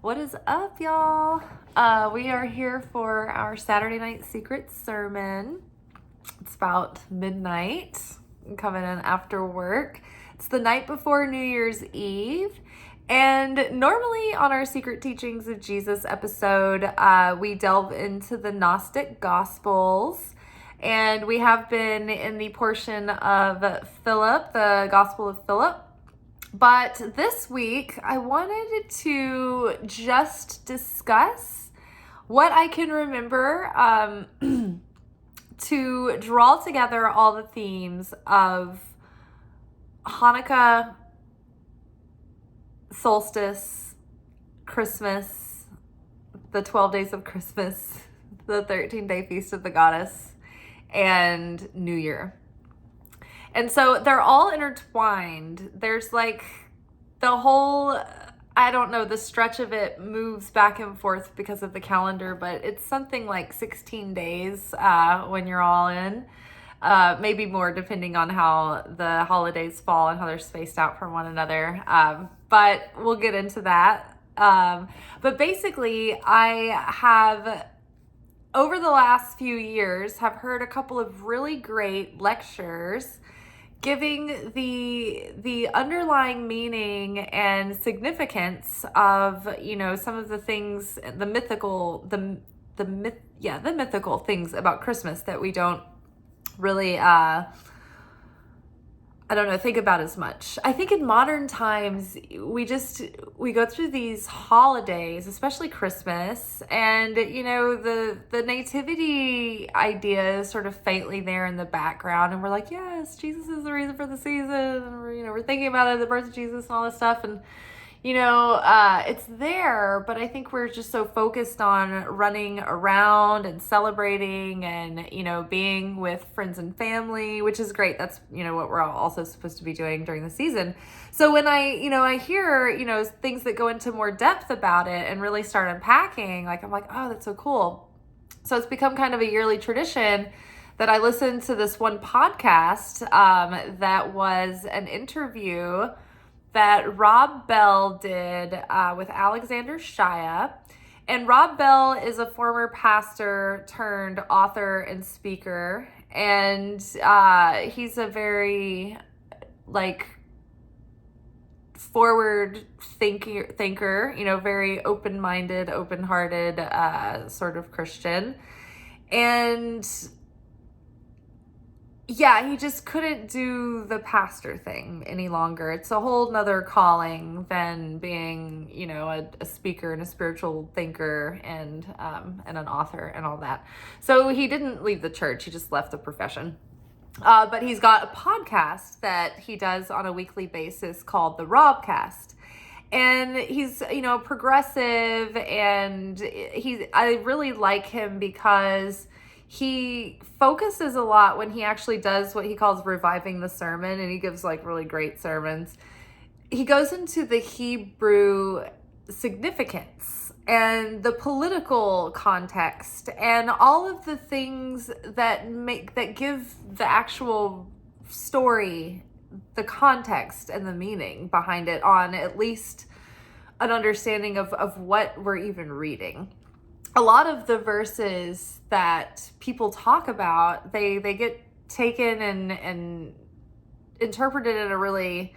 What is up, y'all? We are here for our Saturday night secret sermon. It's about midnight. I'm coming in after work. It's the night before New Year's Eve. And normally on our Secret Teachings of Jesus episode, we delve into the Gnostic Gospels. And we have been in the portion of Philip, the Gospel of Philip. But this week, I wanted to just discuss what I can remember to draw together all the themes of Hanukkah, Solstice, Christmas, the 12 days of Christmas, the 13-day Feast of the Goddess, and New Year. And so they're all intertwined. There's like the whole, I don't know, the stretch of it moves back and forth because of the calendar, but it's something like 16 days when you're all in. Maybe more depending on how the holidays fall and how they're spaced out from one another. But we'll get into that. But basically, I have, over the last few years, have heard a couple of really great lectures giving the underlying meaning and significance of, you know, some of the things, the mythical things about Christmas that we don't really think about as much. I think in modern times, we go through these holidays, especially Christmas, and, you know, the nativity idea is sort of faintly there in the background, and we're like, yes, Jesus is the reason for the season, and we're thinking about it, the birth of Jesus and all this stuff, and it's there, but I think we're just so focused on running around and celebrating and, being with friends and family, which is great. That's, what we're also supposed to be doing during the season. So when I hear, things that go into more depth about it and really start unpacking, I'm like, oh, that's so cool. So it's become kind of a yearly tradition that I listened to this one podcast that was an interview that Rob Bell did with Alexander Shia. And Rob Bell is a former pastor turned author and speaker. And he's a very, forward thinker, very open-minded, open-hearted sort of Christian. And yeah, he just couldn't do the pastor thing any longer. It's a whole nother calling than being, a speaker and a spiritual thinker and an author and all that. So he didn't leave the church. He just left the profession. But he's got a podcast that he does on a weekly basis called the Robcast. And he's, progressive, and I really like him because he focuses a lot when he actually does what he calls reviving the sermon, and he gives really great sermons. He goes into the Hebrew significance and the political context and all of the things that give the actual story the context and the meaning behind it, on at least an understanding of what we're even reading. A lot of the verses that people talk about, they get taken and interpreted in a really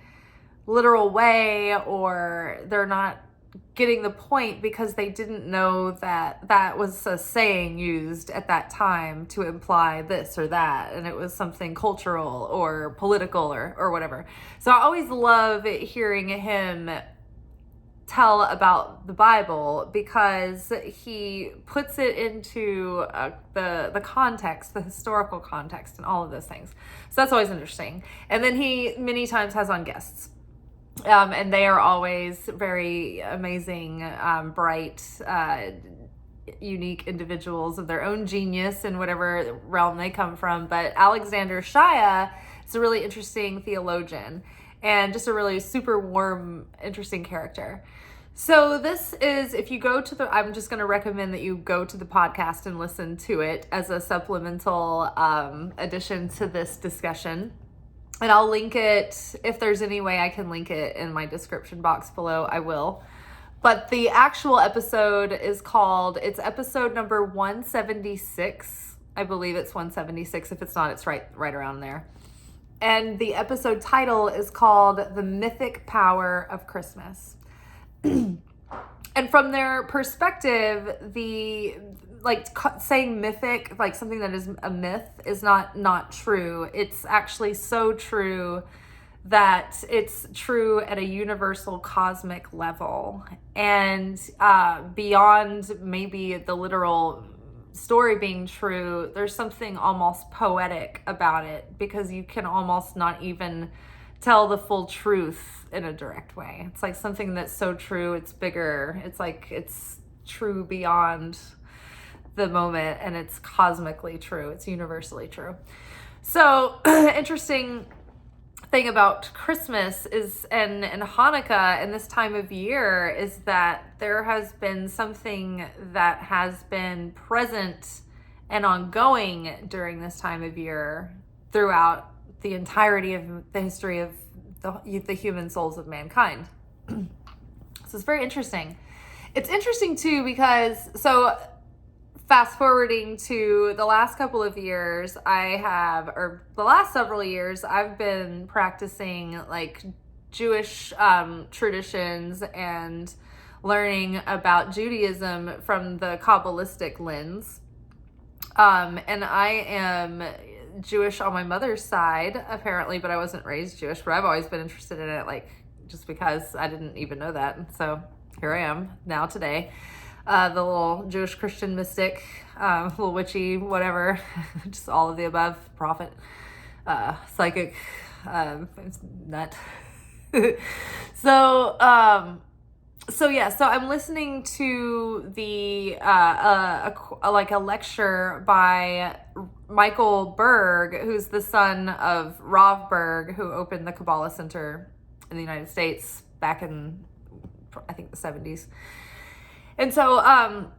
literal way, or they're not getting the point because they didn't know that that was a saying used at that time to imply this or that, and it was something cultural or political or whatever. So I always love hearing him tell about the Bible because he puts it into the context, the historical context, and all of those things. So that's always interesting. And then he many times has on guests. And they are always very amazing, bright, unique individuals of their own genius in whatever realm they come from. But Alexander Shia is a really interesting theologian and just a really super warm, interesting character. So this is, if you go to I'm just going to recommend that you go to the podcast and listen to it as a supplemental addition to this discussion. And I'll link it, if there's any way I can link it in my description box below, I will. But the actual episode is called, it's episode number 176. I believe it's 176. If it's not, it's right around there. And the episode title is called The Mythic Power of Christmas. And from their perspective, saying mythic, like something that is a myth, is not true. It's actually so true that it's true at a universal cosmic level. And beyond maybe the literal story being true, there's something almost poetic about it, because you can almost not even tell the full truth in a direct way. It's like something that's so true, it's bigger. It's like it's true beyond the moment, and it's cosmically true. It's universally true. So interesting thing about Christmas is, and Hanukkah and this time of year, is that there has been something that has been present and ongoing during this time of year throughout the entirety of the history of the human souls of mankind. So it's very interesting. It's interesting too, because fast forwarding to the last couple of years, the last several years, I've been practicing like Jewish traditions and learning about Judaism from the Kabbalistic lens. And I am Jewish on my mother's side, apparently, but I wasn't raised Jewish, but I've always been interested in it, like, just because I didn't even know that. And so here I am now today, the little Jewish Christian mystic, little witchy, whatever, just all of the above, prophet, psychic, nut. So I'm listening to the a lecture by Michael Berg, who's the son of Rav Berg, who opened the Kabbalah Center in the United States back in, I think, the 70s. And so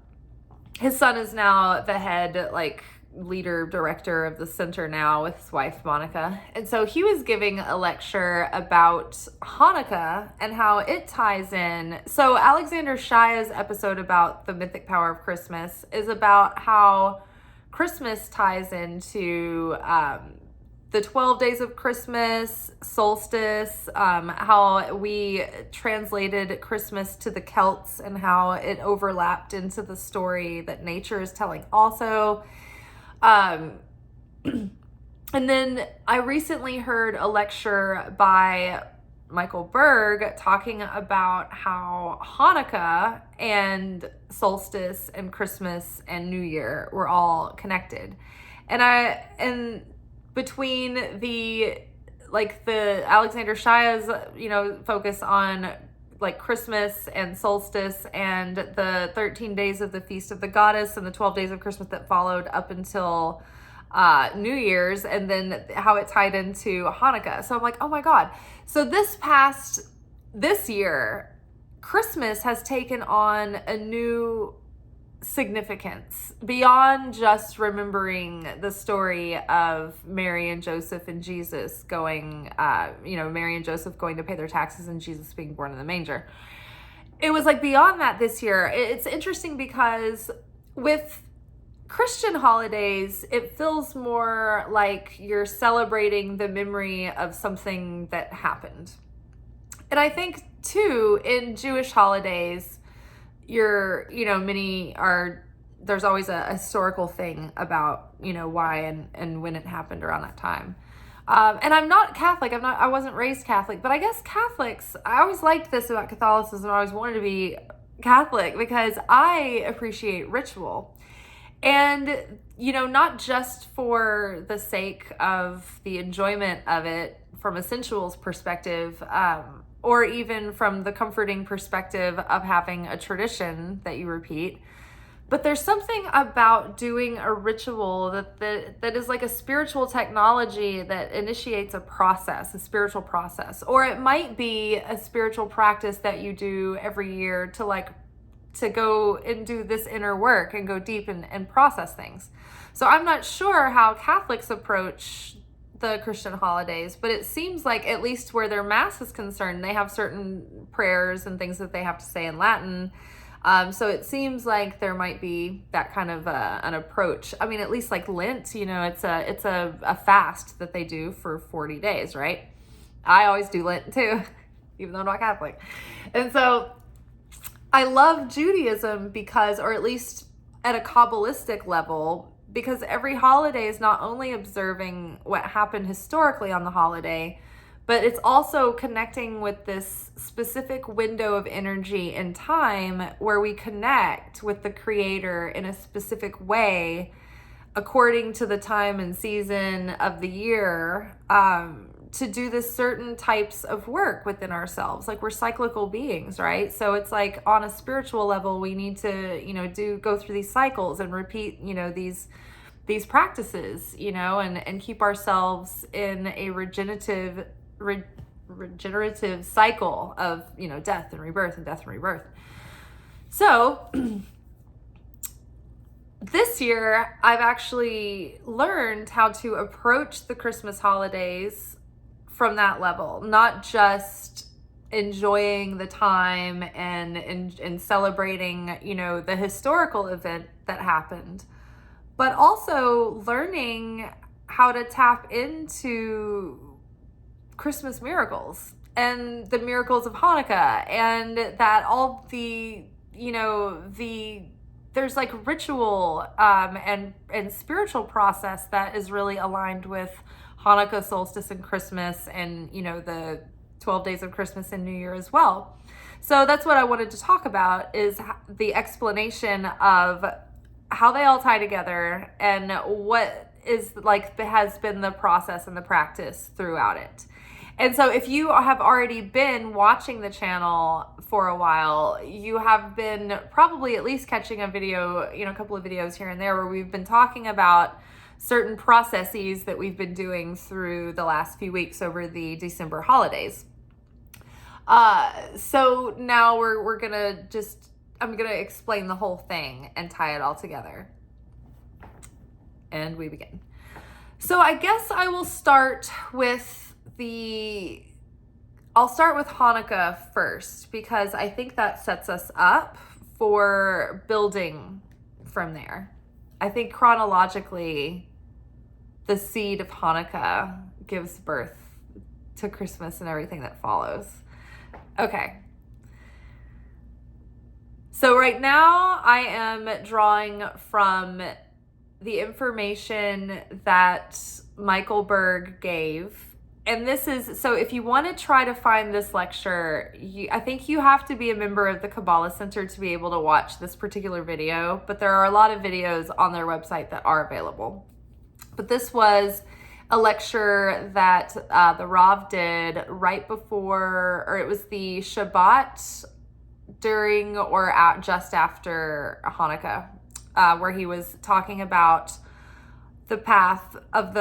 his son is now the head, like, leader, director of the center now, with his wife, Monica. And so he was giving a lecture about Hanukkah and how it ties in. So Alexander Shia's episode about the mythic power of Christmas is about how Christmas ties into the 12 days of Christmas, solstice, how we translated Christmas to the Celts and how it overlapped into the story that nature is telling also. And then I recently heard a lecture by Michael Berg talking about how Hanukkah and solstice and Christmas and New Year were all connected. And between the Alexander Shia's, focus on like Christmas and solstice and the 13 days of the Feast of the Goddess and the 12 days of Christmas that followed up until New Year's, and then how it tied into Hanukkah. So I'm like, oh my God. So this year, Christmas has taken on a new significance beyond just remembering the story of Mary and Joseph and Jesus going, Mary and Joseph going to pay their taxes and Jesus being born in the manger. It was like beyond that this year. It's interesting because with Christian holidays, it feels more like you're celebrating the memory of something that happened. And I think too, in Jewish holidays, there's always a historical thing about, why and when it happened around that time. And I'm not Catholic. I wasn't raised Catholic, but I guess Catholics, I always liked this about Catholicism. I always wanted to be Catholic because I appreciate ritual. And, not just for the sake of the enjoyment of it from a sensuals perspective, or even from the comforting perspective of having a tradition that you repeat. But there's something about doing a ritual that is like a spiritual technology that initiates a spiritual process. Or it might be a spiritual practice that you do every year to go and do this inner work and go deep and process things. So I'm not sure how Catholics approach the Christian holidays, but it seems like, at least where their mass is concerned, they have certain prayers and things that they have to say in Latin. So it seems like there might be that kind of an approach. I mean, at least like Lent, you know, it's a fast that they do for 40 days, right? I always do Lent too, even though I'm not Catholic. And so I love Judaism because, or at least at a Kabbalistic level, because every holiday is not only observing what happened historically on the holiday, but it's also connecting with this specific window of energy and time where we connect with the Creator in a specific way according to the time and season of the year, to do this certain types of work within ourselves. Like, we're cyclical beings, right? So it's like, on a spiritual level, we need to, you know, go through these cycles and repeat, you know, these practices, you know, and keep ourselves in a regenerative cycle of, you know, death and rebirth and death and rebirth. So this year, I've actually learned how to approach the Christmas holidays from that level, not just enjoying the time and celebrating, you know, the historical event that happened, but also learning how to tap into Christmas miracles and the miracles of Hanukkah, and that all the, you know, there's like ritual and spiritual process that is really aligned with Hanukkah, solstice, and Christmas, and, you know, the 12 days of Christmas and New Year as well. So that's what I wanted to talk about, is the explanation of how they all tie together and what is like has been the process and the practice throughout it. And so if you have already been watching the channel for a while, you have been probably at least catching a video, you know, a couple of videos here and there where we've been talking about certain processes that we've been doing through the last few weeks over the December holidays. So now we're gonna I'm gonna explain the whole thing and tie it all together. And we begin. So I guess I will start with Hanukkah first, because I think that sets us up for building from there. I think chronologically, the seed of Hanukkah gives birth to Christmas and everything that follows. Okay. So right now I am drawing from the information that Michael Berg gave. And this is, so if you want to try to find this lecture, I think you have to be a member of the Kabbalah Center to be able to watch this particular video, but there are a lot of videos on their website that are available. But this was a lecture that the Rav did right before, or it was the Shabbat during or just after Hanukkah, where he was talking about the path of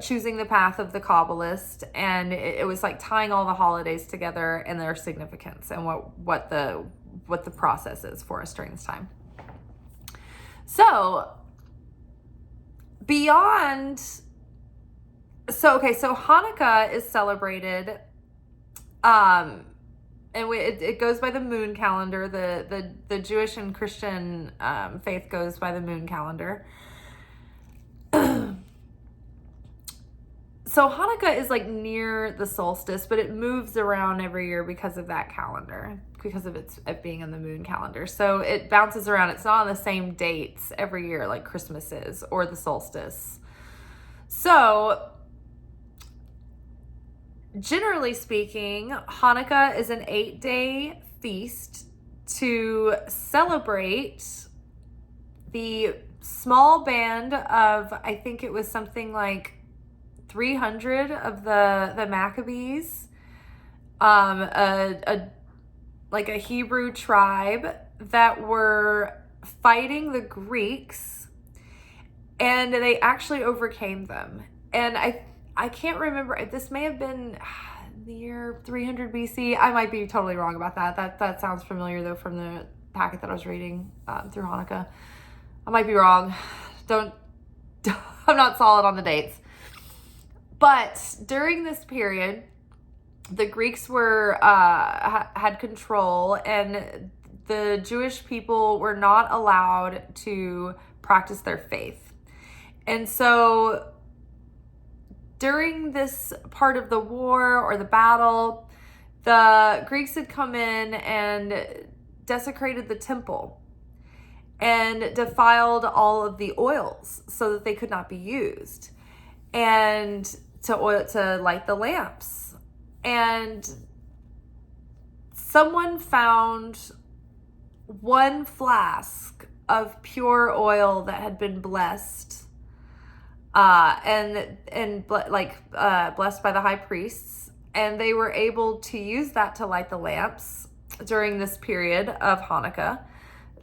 choosing the path of the Kabbalist, and it was like tying all the holidays together and their significance and what the process is for us during this time. So so Hanukkah is celebrated, and it goes by the moon calendar. The Jewish and Christian faith goes by the moon calendar. So Hanukkah is like near the solstice, but it moves around every year because of that calendar, because of it being in the moon calendar. So it bounces around. It's not on the same dates every year like Christmas is or the solstice. So generally speaking, Hanukkah is an 8-day feast to celebrate the small band of, I think it was something like 300 of the Maccabees, like a Hebrew tribe that were fighting the Greeks, and they actually overcame them. And I can't remember, this may have been the year 300 BC. I might be totally wrong about that. That sounds familiar though from the packet that I was reading through Hanukkah. I might be wrong. I'm not solid on the dates. But during this period, the Greeks were had control, and the Jewish people were not allowed to practice their faith. And so during this part of the war or the battle, the Greeks had come in and desecrated the temple and defiled all of the oils so that they could not be used, and to light the lamps. And someone found one flask of pure oil that had been blessed, blessed by the high priests, and they were able to use that to light the lamps during this period of Hanukkah.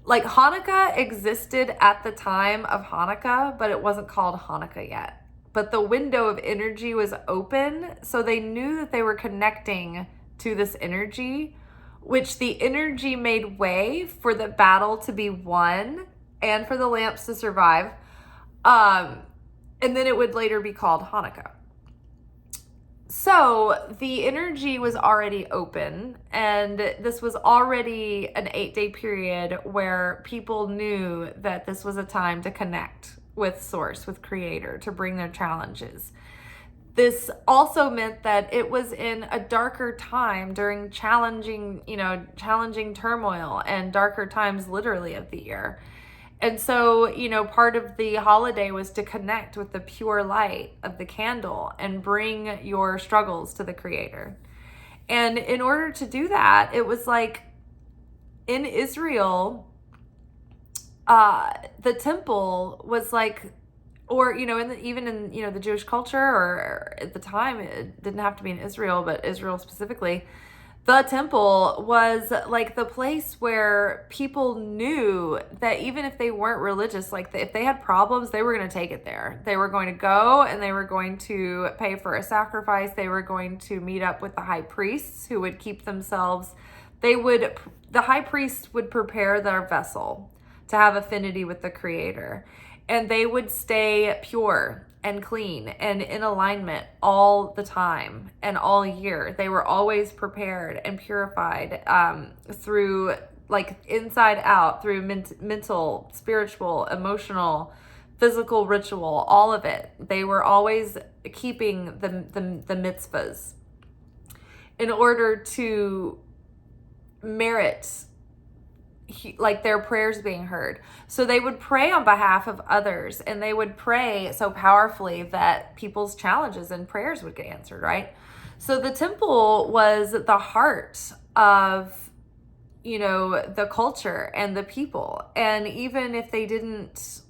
Like, Hanukkah existed at the time of Hanukkah, but it wasn't called Hanukkah yet. But the window of energy was open, so they knew that they were connecting to this energy, which the energy made way for the battle to be won and for the lamps to survive. And then it would later be called Hanukkah. So the energy was already open, and this was already an 8-day period where people knew that this was a time to connect with Source, with Creator, to bring their challenges. This also meant that it was in a darker time during challenging turmoil and darker times literally of the year. And so, part of the holiday was to connect with the pure light of the candle and bring your struggles to the Creator. And in order to do that, it was like in Israel, the temple was like, or, even in the Jewish culture, or at the time, it didn't have to be in Israel, but Israel specifically, the temple was like the place where people knew that even if they weren't religious, like if they had problems, they were going to take it there. They were going to go and they were going to pay for a sacrifice. They were going to meet up with the high priests who would keep themselves. The high priest would prepare their vessel to have affinity with the Creator, and they would stay pure and clean and in alignment all the time and all year. They were always prepared and purified through, like, inside out, through mental, spiritual, emotional, physical ritual, all of it. They were always keeping the mitzvahs in order to merit their prayers being heard. So they would pray on behalf of others, and they would pray so powerfully that people's challenges and prayers would get answered, right? So the temple was the heart of, the culture and the people. And even if they didn't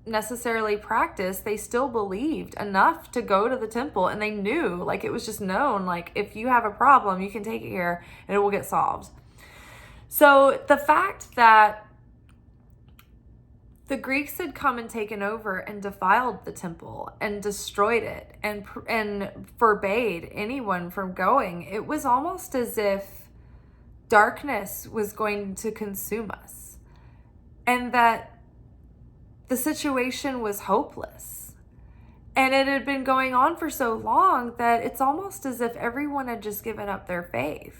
necessarily practice, they still believed enough to go to the temple, and they knew, it was just known, if you have a problem, you can take it here and it will get solved. So the fact that the Greeks had come and taken over and defiled the temple and destroyed it and forbade anyone from going, it was almost as if darkness was going to consume us, and that the situation was hopeless. And it had been going on for so long that it's almost as if everyone had just given up their faith.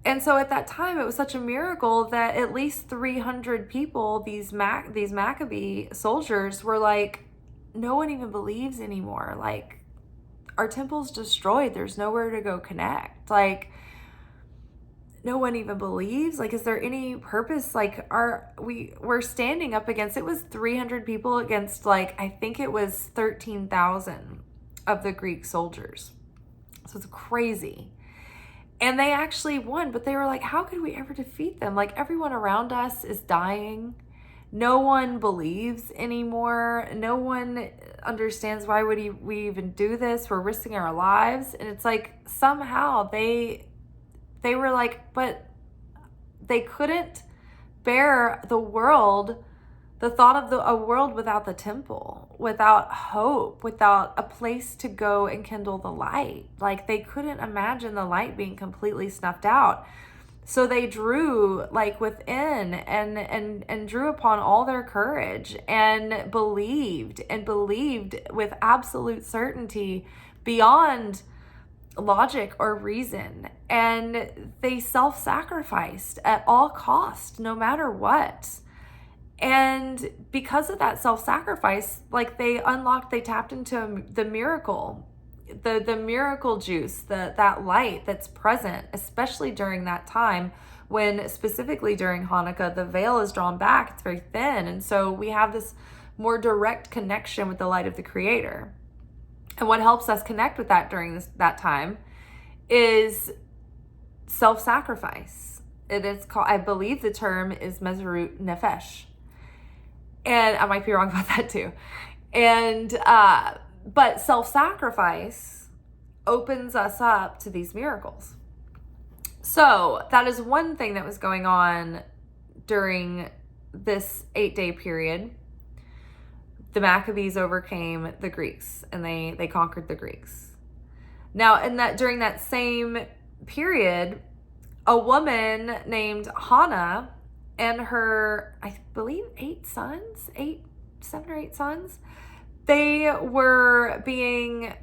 And so at that time, it was such a miracle that at least 300 people, these Maccabee soldiers, were like, no one even believes anymore. Our temple's destroyed. There's nowhere to go connect. No one even believes. Is there any purpose? We're standing up against, it was 300 people against, I think it was 13,000 of the Greek soldiers. So it's crazy. And they actually won, but they were like, how could we ever defeat them? Everyone around us is dying. No one believes anymore. No one understands why would we even do this. We're risking our lives. And it's somehow they were but they couldn't bear the thought of a world without the temple, without hope, without a place to go and kindle the light. They couldn't imagine the light being completely snuffed out. So they drew within and drew upon all their courage and believed with absolute certainty, beyond logic or reason, and they self-sacrificed at all cost, no matter what. And because of that self-sacrifice, like they tapped into the miracle, the miracle juice, that light that's present, especially during that time when, specifically during Hanukkah, the veil is drawn back, it's very thin. And so we have this more direct connection with the light of the Creator. And what helps us connect with that during that time is self-sacrifice. It is called, I believe the term is Mezrut Nefesh. And I might be wrong about that too. And, but self-sacrifice opens us up to these miracles. So that is one thing that was going on during this 8-day period. The Maccabees overcame the Greeks, and they conquered the Greeks. Now, during that same period, a woman named Hannah and her, I believe, 7 or 8 sons, they were being,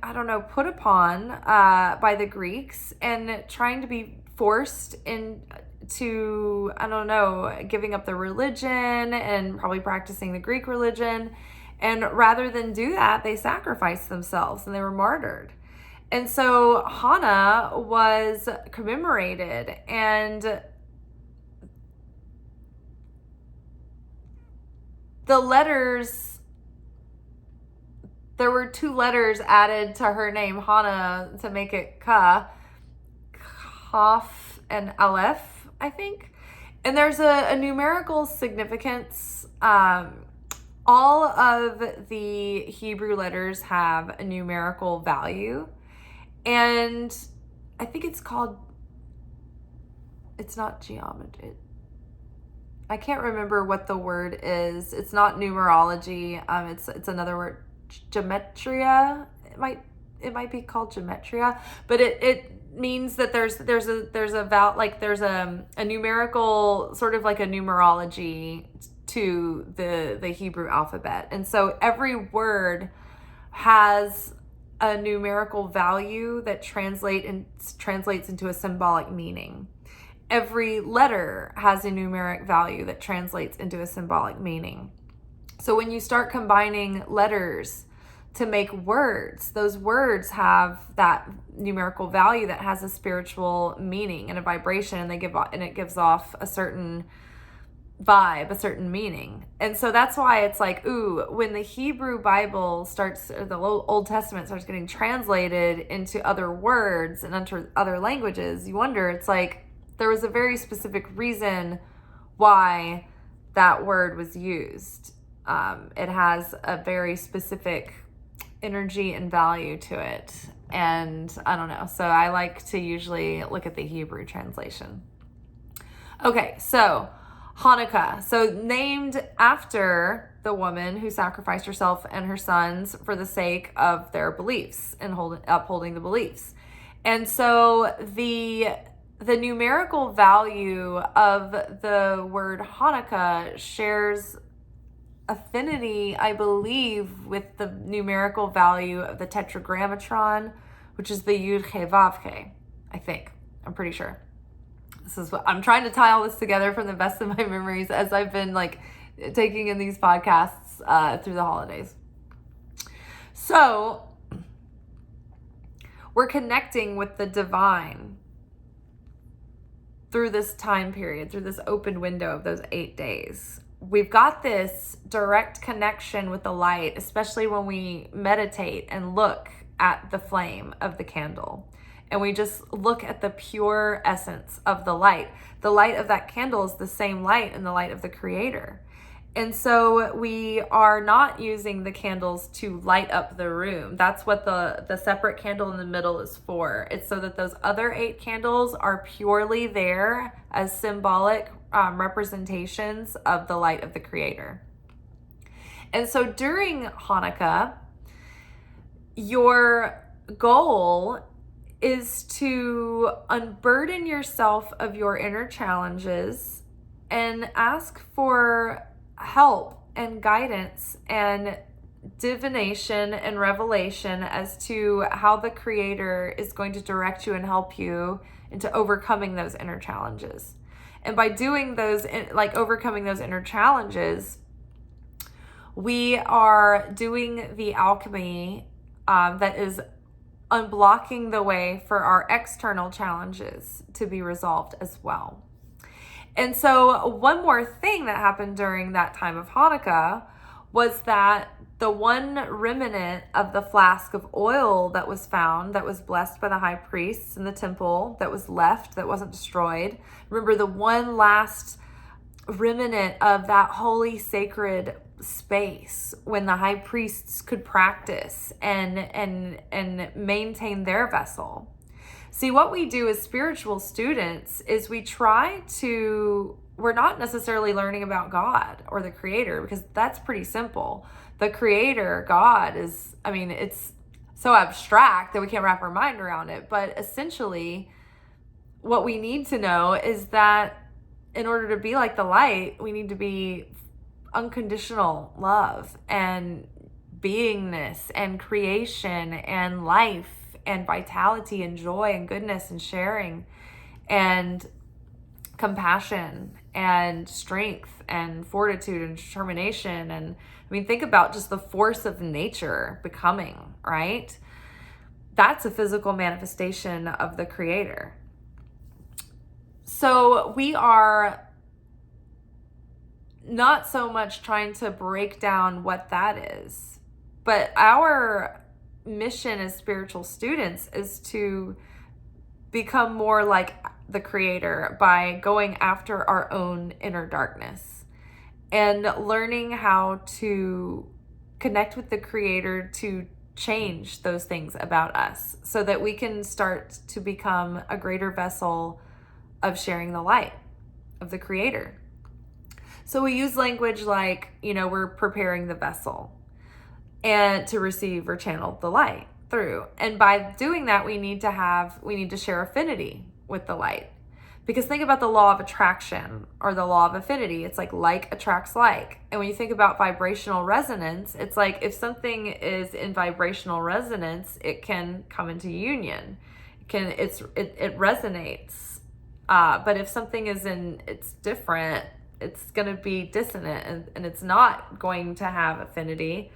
put upon by the Greeks and trying to be forced into, giving up their religion and probably practicing the Greek religion. And rather than do that, they sacrificed themselves and they were martyred. And so Hannah was commemorated, and the letters, there were 2 letters added to her name, Hannah, to make it Kaf and Aleph, I think. And there's a numerical significance. All of the Hebrew letters have a numerical value, and I think it's not geometry. I can't remember what the word is. It's not numerology. It's another word, gematria. It might be called gematria, but it means that there's a numerical, sort of like a numerology to the Hebrew alphabet. And so every word has a numerical value that translates into a symbolic meaning. Every letter has a numeric value that translates into a symbolic meaning. So when you start combining letters to make words, those words have that numerical value that has a spiritual meaning and a vibration, and it gives off a certain vibe, a certain meaning. And so that's why it's like, when the Hebrew Bible starts, or the Old Testament starts getting translated into other words and into other languages, you wonder, it's like there was a very specific reason why that word was used. It has a very specific energy and value to it. And I don't know. So I like to usually look at the Hebrew translation. Okay, so Hanukkah, so named after the woman who sacrificed herself and her sons for the sake of their beliefs and upholding the beliefs. And so the numerical value of the word Hanukkah shares affinity, I believe, with the numerical value of the tetragrammatron, which is the Yud He Vav He, I think. I'm pretty sure. This is what I'm trying to tie all this together from the best of my memories as I've been taking in these podcasts through the holidays. So we're connecting with the divine through this time period, through this open window of those 8 days. We've got this direct connection with the light, especially when we meditate and look at the flame of the candle. And we just look at the pure essence of the light. The light of that candle is the same light in the light of the Creator. And so we are not using the candles to light up the room. That's what the separate candle in the middle is for. It's so that those other 8 candles are purely there as symbolic representations of the light of the Creator. And so during Hanukkah, your goal is to unburden yourself of your inner challenges and ask for help and guidance and divination and revelation as to how the Creator is going to direct you and help you into overcoming those inner challenges. And by doing those, like overcoming those inner challenges, we are doing the alchemy that is unblocking the way for our external challenges to be resolved as well. And so one more thing that happened during that time of Hanukkah was that the one remnant of the flask of oil that was found, that was blessed by the high priests in the temple, that was left, that wasn't destroyed. Remember, the one last remnant of that holy sacred space when the high priests could practice and maintain their vessel. See, what we do as spiritual students is we're not necessarily learning about God or the Creator, because that's pretty simple. The Creator, God, it's so abstract that we can't wrap our mind around it. But essentially, what we need to know is that in order to be like the light, we need to be unconditional love and beingness and creation and life and vitality and joy and goodness and sharing and compassion and strength and fortitude and determination. And think about just the force of nature becoming, right? That's a physical manifestation of the Creator. So we are not so much trying to break down what that is, but our mission as spiritual students is to become more like the Creator by going after our own inner darkness and learning how to connect with the Creator to change those things about us so that we can start to become a greater vessel of sharing the light of the Creator. So we use language like, we're preparing the vessel and to receive or channel the light through. And by doing that, we need to share affinity with the light. Because think about the law of attraction or the law of affinity. It's like attracts like. And when you think about vibrational resonance, it's like if something is in vibrational resonance, it can come into union. It resonates. But if something it's different, it's going to be dissonant and it's not going to have affinity.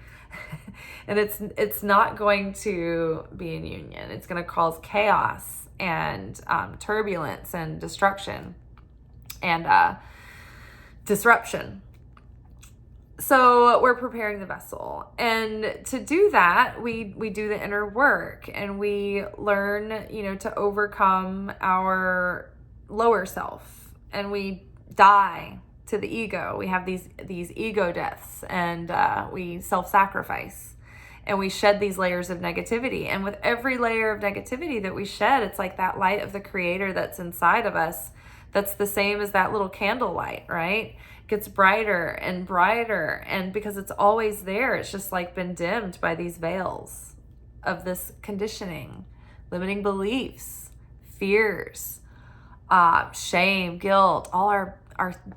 And it's not going to be in union. It's going to cause chaos and turbulence and destruction and disruption. So we're preparing the vessel. And to do that, we do the inner work and we learn, to overcome our lower self, and we die to the ego. We have these ego deaths, and we self-sacrifice, and we shed these layers of negativity. And with every layer of negativity that we shed, it's like that light of the Creator that's inside of us, that's the same as that little candle light, right? It gets brighter and brighter, and because it's always there, it's just like been dimmed by these veils of this conditioning, limiting beliefs, fears, shame, guilt, all our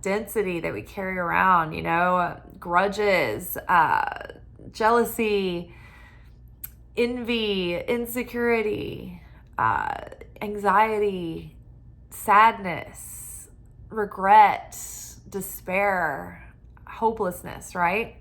density that we carry around, grudges, jealousy, envy, insecurity, anxiety, sadness, regret, despair, hopelessness, right?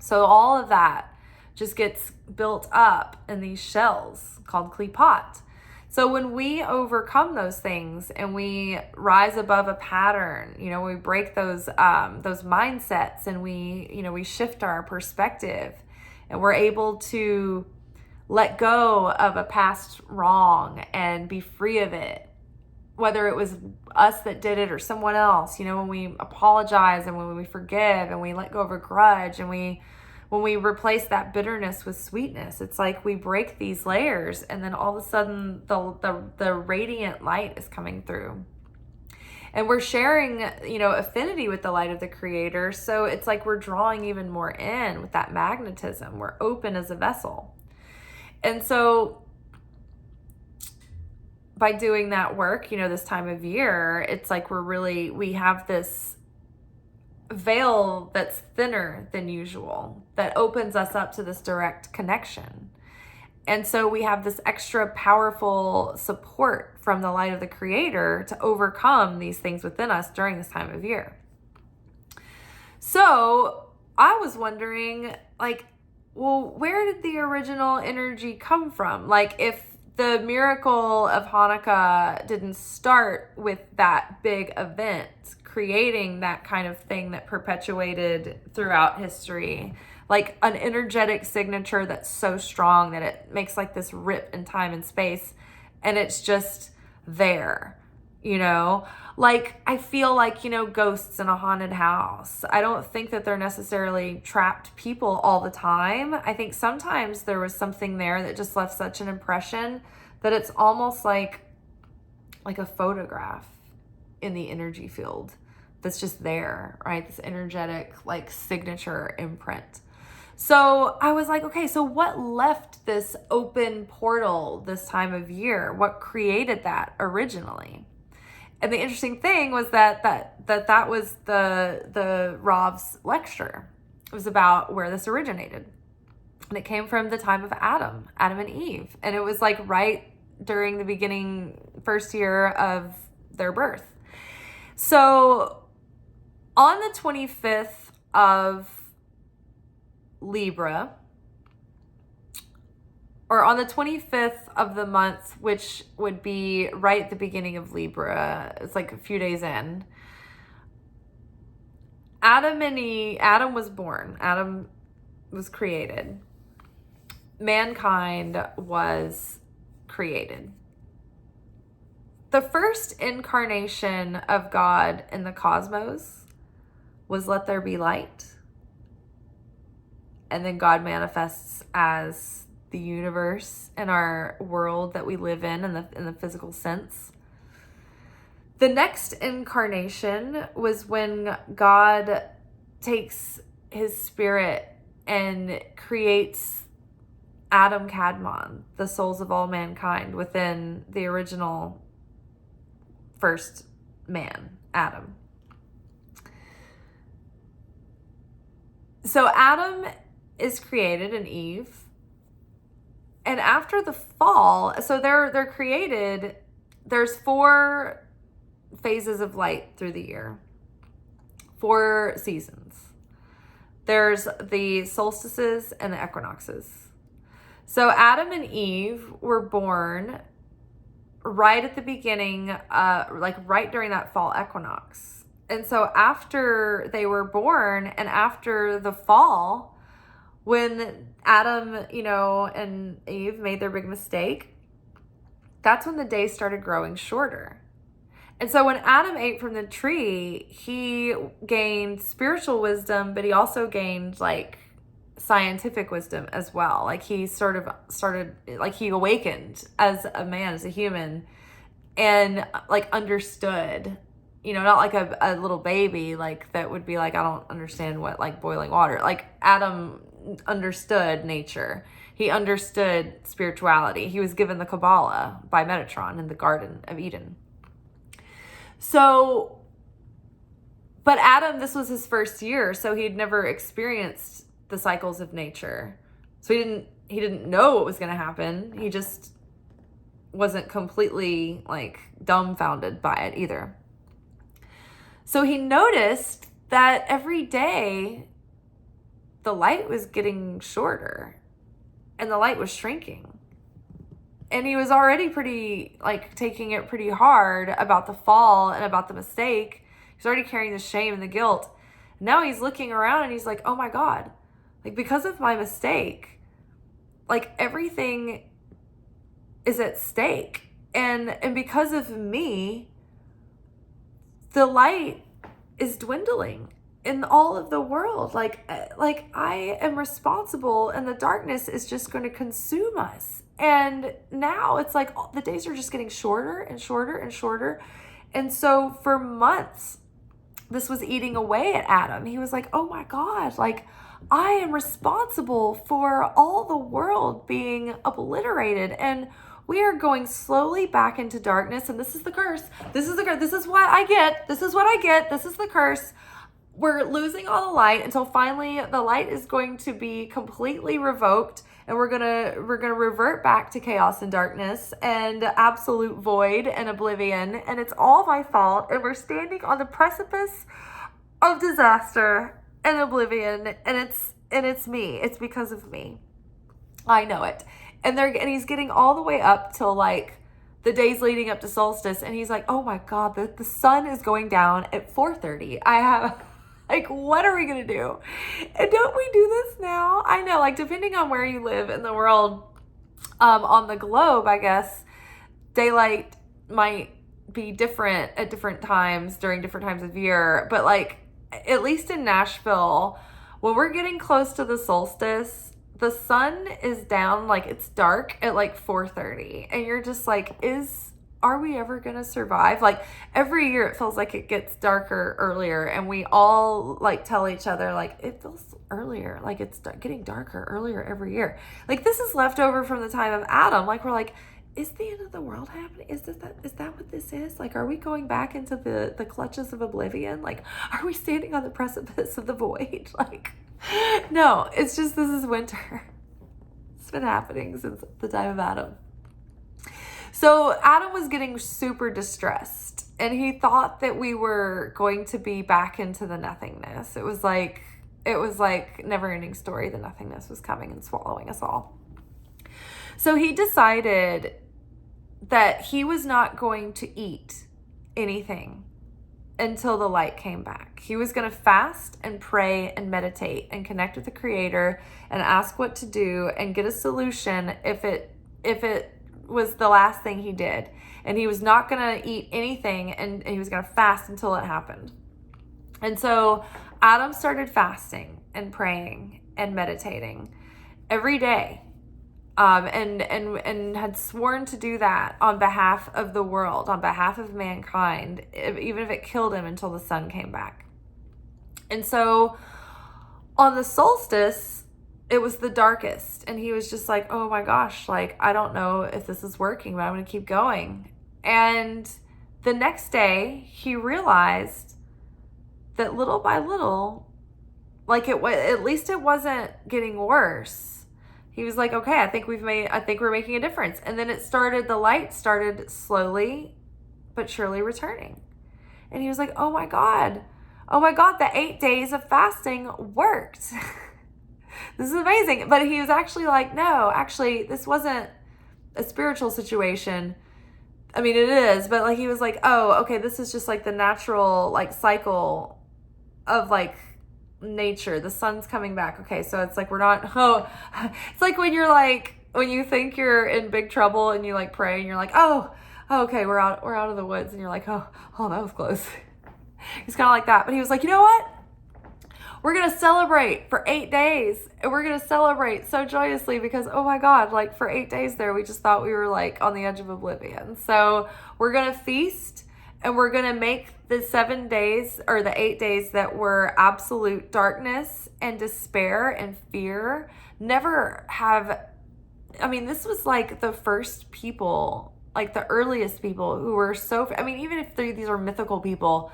So all of that just gets built up in these shells called klipot. So when we overcome those things and we rise above a pattern, we break those mindsets, and we shift our perspective, and we're able to let go of a past wrong and be free of it, whether it was us that did it or someone else. When we apologize and when we forgive and we let go of a grudge and when we replace that bitterness with sweetness, it's like we break these layers, and then all of a sudden the radiant light is coming through. And we're sharing, affinity with the light of the Creator. So it's like we're drawing even more in with that magnetism. We're open as a vessel. And so by doing that work, this time of year, it's like we have this veil that's thinner than usual that opens us up to this direct connection. And so we have this extra powerful support from the light of the Creator to overcome these things within us during this time of year. So I was wondering, like, well, where did the original energy come from? Like, if the miracle of Hanukkah didn't start with that big event, creating that kind of thing that perpetuated throughout history, like an energetic signature that's so strong that it makes like this rip in time and space, and it's just there, you know? Like, I feel like, you know, ghosts in a haunted house, I don't think that they're necessarily trapped people all the time. I think sometimes there was something there that just left such an impression that it's almost like a photograph in the energy field that's just there, right? This energetic, like, signature imprint. So I was like, okay, so what left this open portal this time of year? What created that originally? And the interesting thing was that was the Rav's lecture. It was about where this originated. And it came from the time of Adam and Eve. And it was like right during the beginning, first year of their birth. So on the 25th of Libra, or on the 25th of the month, which would be right at the beginning of Libra, it's like a few days in, Adam was born. Adam was created. Mankind was created. The first incarnation of God in the cosmos was let there be light. And then God manifests as the universe and our world that we live in the physical sense. The next incarnation was when God takes his spirit and creates Adam Kadmon, the souls of all mankind within the original first man, Adam. So Adam is created and Eve. And after the fall, so they're created, there's 4 phases of light through the year, 4 seasons. There's the solstices and the equinoxes. So Adam and Eve were born right at the beginning, like right during that fall equinox. And so after they were born and after the fall, when Adam, you know, and Eve made their big mistake, that's when the day started growing shorter. And so when Adam ate from the tree, he gained spiritual wisdom, but he also gained like scientific wisdom as well. Like he sort of started, like he awakened as a man, as a human, and like understood, you know, not like a little baby, like that would be like, I don't understand what like boiling water. Like Adam understood nature. He understood spirituality. He was given the Kabbalah by Metatron in the Garden of Eden. So, but Adam, this was his first year, so he'd never experienced the cycles of nature. So he didn't know what was going to happen. He just wasn't completely like dumbfounded by it either. So he noticed that every day the light was getting shorter and the light was shrinking. And he was already pretty, like, taking it pretty hard about the fall and about the mistake. He's already carrying the shame and the guilt. Now he's looking around and he's like, oh my God, like, because of my mistake, like, everything is at stake. And because of me, the light is dwindling in all of the world. Like I am responsible and the darkness is just going to consume us. And now it's like the days are just getting shorter and shorter and shorter. And so for months, this was eating away at Adam. He was like, oh my God, like I am responsible for all the world being obliterated. And we are going slowly back into darkness. And this is the curse. This is the curse. This is what I get. This is what I get. This is the curse. we're losing all the light until finally the light is going to be completely revoked, and we're gonna revert back to chaos and darkness and absolute void and oblivion, and it's all my fault, and we're standing on the precipice of disaster and oblivion, and it's me. It's because of me. I know it. And he's getting all the way up till like the days leading up to solstice, and he's like, oh my God, the sun is going down at 4:30. I have, like, what are we gonna do? And don't we do this now? I know, like, depending on where you live in the world, on the globe, I guess, daylight might be different at different times during different times of year. But like, at least in Nashville, when we're getting close to the solstice, the sun is down, like it's dark at like 4:30, and you're just like, are we ever gonna survive? Like every year it feels like it gets darker earlier, and we all like tell each other like, it feels earlier, like it's getting darker earlier every year. Like this is left over from the time of Adam. Like we're like, is the end of the world happening? Is that what this is? Like, are we going back into the clutches of oblivion? Like, are we standing on the precipice of the void? Like, no, it's just, this is winter. It's been happening since the time of Adam. So Adam was getting super distressed, and he thought that we were going to be back into the nothingness. It was like never ending story. The nothingness was coming and swallowing us all. So he decided that he was not going to eat anything until the light came back. He was going to fast and pray and meditate and connect with the Creator and ask what to do and get a solution if it was the last thing he did. And he was not going to eat anything, and he was going to fast until it happened. And so Adam started fasting and praying and meditating every day. And had sworn to do that on behalf of the world, on behalf of mankind, even if it killed him until the sun came back. And so on the solstice, it was the darkest, and he was just like, oh my gosh, like, I don't know if this is working, but I'm going to keep going. And the next day, he realized that little by little, like at least it wasn't getting worse. He was like, okay, I think we're making a difference. And then the light started slowly but surely returning. And he was like, oh my God, the 8 days of fasting worked. This is amazing. But he was actually like, no, actually, this wasn't a spiritual situation. I mean, it is, but like, he was like, oh, okay, this is just like the natural like cycle of like nature. The sun's coming back. Okay, so it's like it's like when you think you're in big trouble and you like pray and you're like, oh okay, we're out of the woods, and you're like, oh that was close. He's kind of like that. But he was like, you know what, we're gonna celebrate for 8 days, and we're gonna celebrate so joyously because, oh my God, like for 8 days there we just thought we were like on the edge of oblivion. So we're gonna feast, and we're going to make the 7 days or the 8 days that were absolute darkness and despair and fear never have. I mean, this was like the first people, like the earliest people who were even if these are mythical people,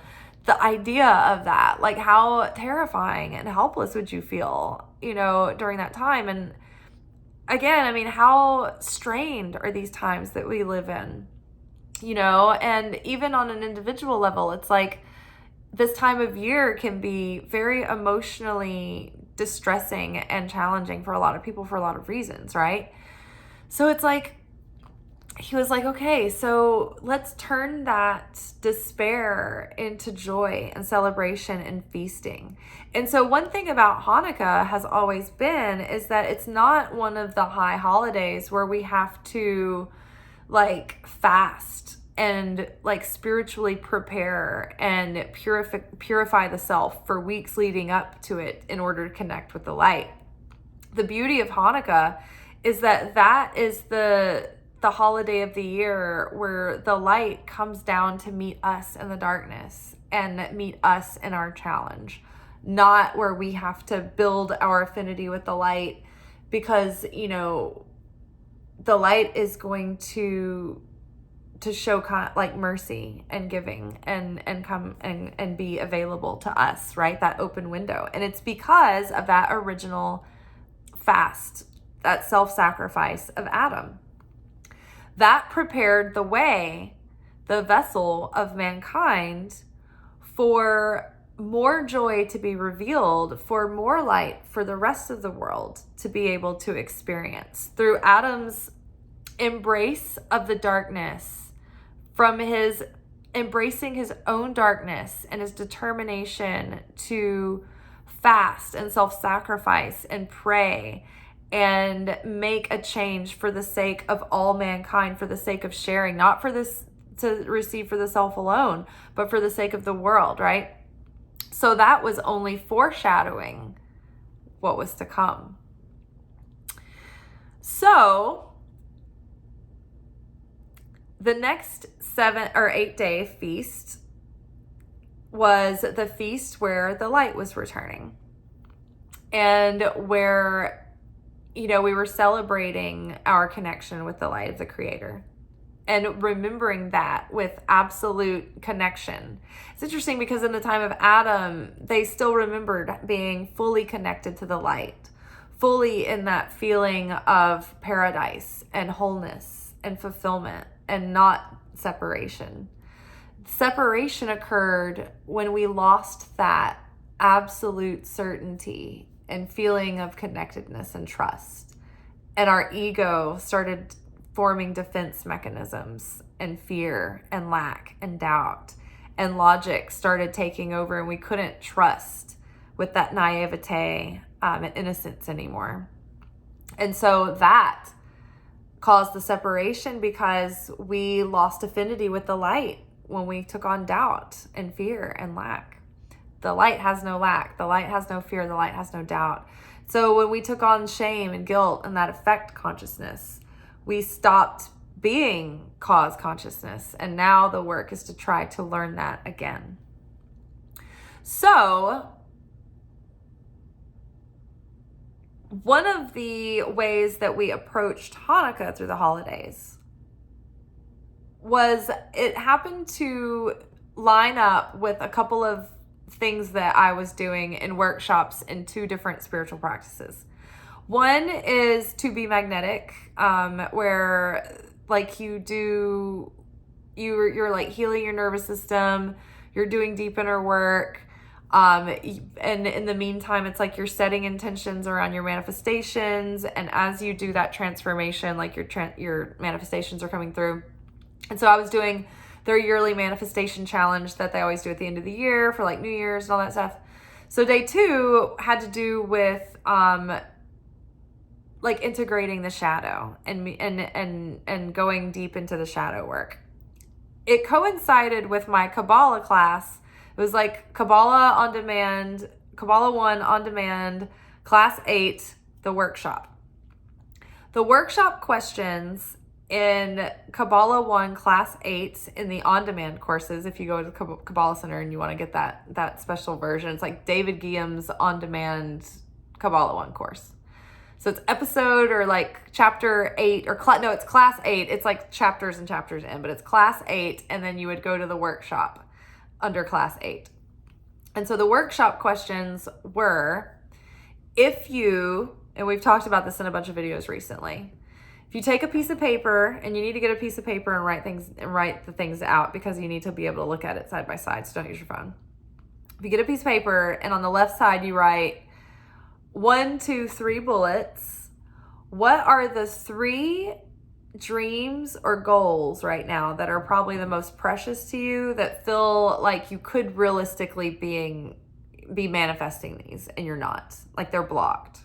the idea of that, like how terrifying and helpless would you feel, during that time? And again, I mean, how strained are these times that we live in? And even on an individual level, it's like this time of year can be very emotionally distressing and challenging for a lot of people for a lot of reasons, right? So it's like, he was like, okay, so let's turn that despair into joy and celebration and feasting. And so one thing about Hanukkah has always been is that it's not one of the high holidays where we have to like fast and like spiritually prepare and purify the self for weeks leading up to it in order to connect with the light. The beauty of Hanukkah is that is the holiday of the year where the light comes down to meet us in the darkness and meet us in our challenge, not where we have to build our affinity with the light, because the light is going to to show like mercy and giving and come and be available to us, right? That open window. And it's because of that original fast, that self-sacrifice of Adam. That prepared the way, the vessel of mankind, for more joy to be revealed, for more light for the rest of the world to be able to experience. Through Adam's embrace of the darkness, from his embracing his own darkness and his determination to fast and self-sacrifice and pray and make a change for the sake of all mankind, for the sake of sharing, not for this to receive for the self alone, but for the sake of the world, right? So that was only foreshadowing what was to come. So the next 7 or 8 day feast was the feast where the light was returning, and where, we were celebrating our connection with the light of the Creator and remembering that with absolute connection. It's interesting because in the time of Adam, they still remembered being fully connected to the light, fully in that feeling of paradise and wholeness and fulfillment, and not separation. Separation occurred when we lost that absolute certainty and feeling of connectedness and trust. And our ego started forming defense mechanisms, and fear and lack and doubt. And logic started taking over, and we couldn't trust with that naivete and innocence anymore. And so that caused the separation, because we lost affinity with the light when we took on doubt and fear and lack. The light has no lack. The light has no fear. The light has no doubt. So when we took on shame and guilt and that affect consciousness, we stopped being cause consciousness. And now the work is to try to learn that again. So one of the ways that we approached Hanukkah through the holidays was, it happened to line up with a couple of things that I was doing in workshops in 2 different spiritual practices. One is to be magnetic, where like you're like healing your nervous system, you're doing deep inner work. And in the meantime, it's like you're setting intentions around your manifestations. And as you do that transformation, like your manifestations are coming through. And so I was doing their yearly manifestation challenge that they always do at the end of the year for like New Year's and all that stuff. So day 2 had to do with, like integrating the shadow and going deep into the shadow work. It coincided with my Kabbalah class. It was like Kabbalah on demand, Kabbalah 1 on demand, class 8, the workshop. The workshop questions in Kabbalah 1, class 8, in the on-demand courses, if you go to the Kabbalah Center and you want to get that special version, it's like David Guillaume's on-demand Kabbalah 1 course. So it's episode or like chapter 8 or it's class 8. It's like chapters and chapters in, but it's class 8. And then you would go to the workshop under class 8. And so the workshop questions were, and we've talked about this in a bunch of videos recently, if you take a piece of paper, and you need to get a piece of paper and write the things out, because you need to be able to look at it side by side, so don't use your phone. If you get a piece of paper and on the left side you write 1, 2, 3 bullets, what are the 3 dreams or goals right now that are probably the most precious to you, that feel like you could realistically be manifesting these, and you're not, like they're blocked?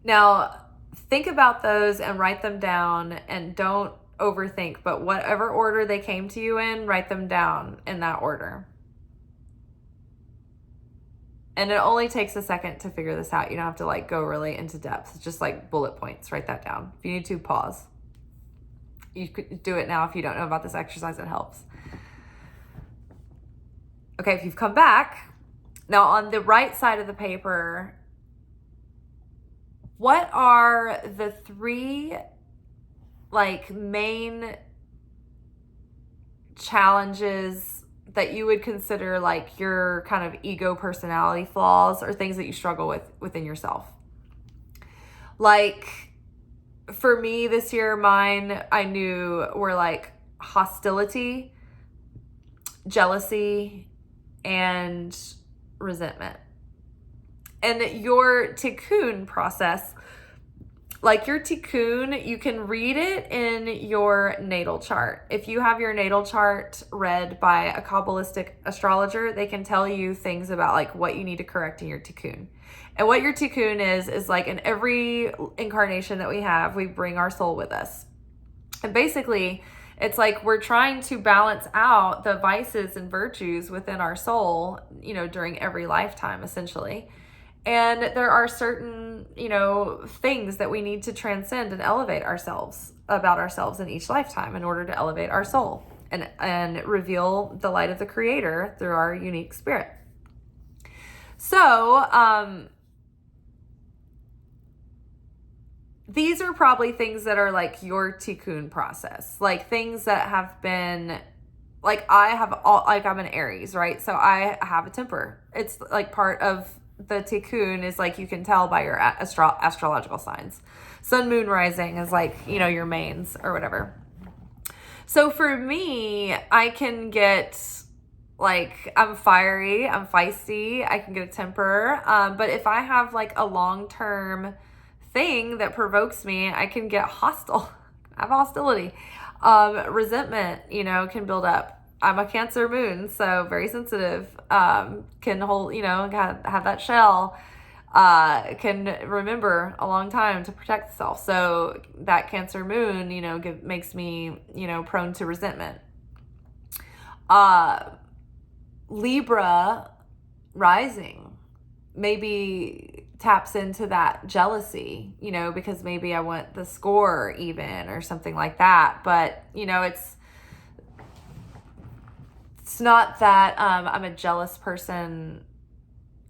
Now think about those and write them down, and don't overthink, but whatever order they came to you in, write them down in that order. And it only takes a second to figure this out. You don't have to like go really into depth. It's just like bullet points. Write that down. If you need to, pause. You could do it now if you don't know about this exercise. It helps. Okay, if you've come back, now on the right side of the paper, what are the 3 like main challenges that you would consider like your kind of ego personality flaws or things that you struggle with within yourself? Like for me this year, mine I knew were like hostility, jealousy, and resentment. And your tikkun process, like your tikkun, you can read it in your natal chart. If you have your natal chart read by a Kabbalistic astrologer, they can tell you things about like what you need to correct in your tikkun. And what your tikkun is like in every incarnation that we have, we bring our soul with us. And basically, it's like we're trying to balance out the vices and virtues within our soul, you know, during every lifetime, essentially. And there are certain, you know, things that we need to transcend and elevate about ourselves in each lifetime in order to elevate our soul and reveal the light of the Creator through our unique spirit. So, these are probably things that are like your tikkun process, like things that have been, like I'm an Aries, right? So I have a temper. It's like part of the tikkun is like you can tell by your astrological signs. Sun, moon, rising is like, you know, your mains or whatever. So for me, I can get like, I'm fiery, I'm feisty, I can get a temper. But if I have like a long-term thing that provokes me, I can get hostile. I have hostility. Resentment, you know, can build up. I'm a Cancer moon, so very sensitive, can hold, you know, have that shell, can remember a long time to protect itself. So that Cancer moon, you know, makes me, you know, prone to resentment. Libra rising maybe taps into that jealousy, you know, because maybe I want the score even or something like that. But, you know, it's not that I'm a jealous person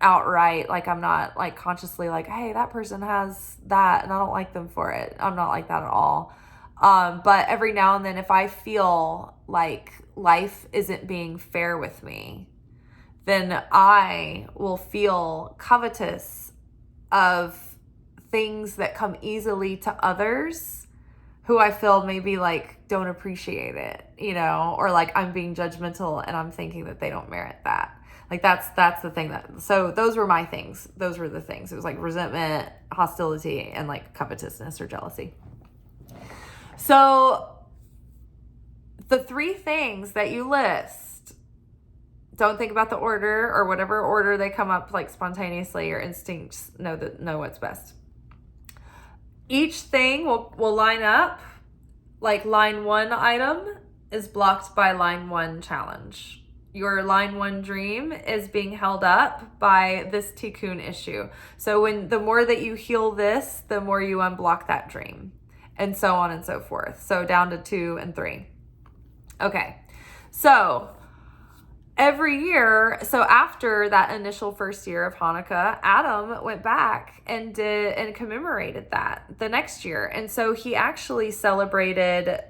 outright. Like I'm not like consciously like, hey, that person has that and I don't like them for it. I'm not like that at all. But every now and then, if I feel like life isn't being fair with me, then I will feel covetous of things that come easily to others who I feel maybe like don't appreciate it, you know, or like I'm being judgmental and I'm thinking that they don't merit that. Like that's the thing so those were my things. Those were the things. It was like resentment, hostility, and like covetousness or jealousy. So the three things that you list, don't think about the order or whatever order they come up like spontaneously. Your instincts know what's best. Each thing will line up, like line 1 item is blocked by line 1 challenge. Your line 1 dream is being held up by this tikkun issue. So the more that you heal this, the more you unblock that dream, and so on and so forth. So down to 2 and 3. Okay. So every year, so after that initial first year of Hanukkah, Adam went back and commemorated that the next year. And so he actually celebrated,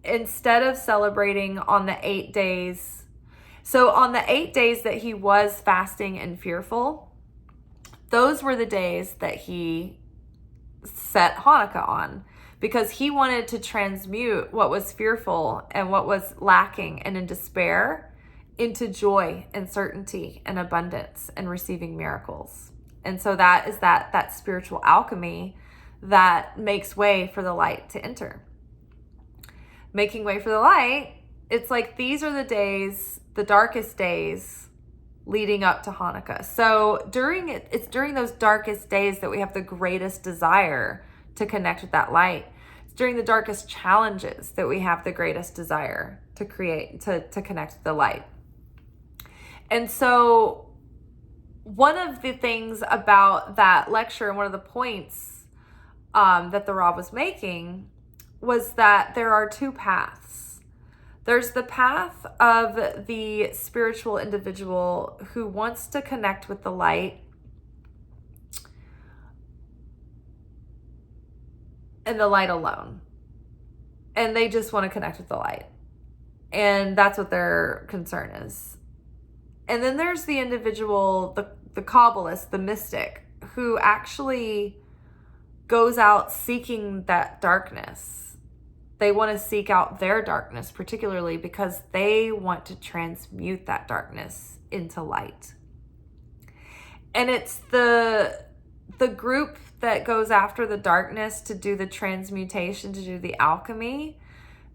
instead of celebrating on the 8 days. So on the 8 days that he was fasting and fearful, those were the days that he set Hanukkah on, because he wanted to transmute what was fearful and what was lacking and in despair into joy and certainty and abundance and receiving miracles. And so that is that spiritual alchemy that makes way for the light to enter. Making way for the light, it's like these are the days, the darkest days leading up to Hanukkah. So it's during those darkest days that we have the greatest desire to connect with that light. It's during the darkest challenges that we have the greatest desire to connect with the light. And so one of the things about that lecture and one of the points that the Rav was making was that there are 2 paths. There's the path of the spiritual individual who wants to connect with the light and the light alone. and they just want to connect with the light. And that's what their concern is. And then there's the individual, the Kabbalist, the mystic, who actually goes out seeking that darkness. They want to seek out their darkness, particularly because they want to transmute that darkness into light. And it's the group that goes after the darkness to do the transmutation, to do the alchemy.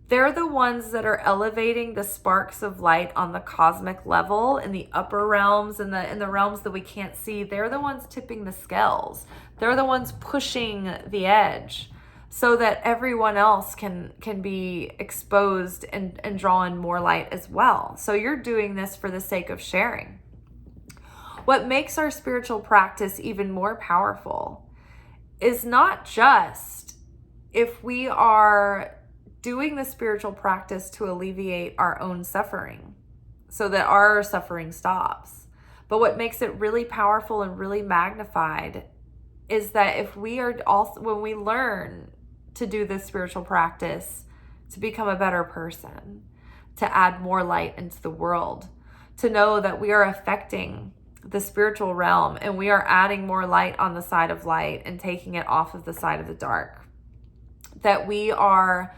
They're the ones that are elevating the sparks of light on the cosmic level in the upper realms and in the realms that we can't see. They're the ones tipping the scales. They're the ones pushing the edge so that everyone else can be exposed and draw in more light as well. So you're doing this for the sake of sharing. What makes our spiritual practice even more powerful is not just if we are doing the spiritual practice to alleviate our own suffering so that our suffering stops. But what makes it really powerful and really magnified is that if we are also, when we learn to do this spiritual practice to become a better person, to add more light into the world, to know that we are affecting the spiritual realm and we are adding more light on the side of light and taking it off of the side of the dark, that we are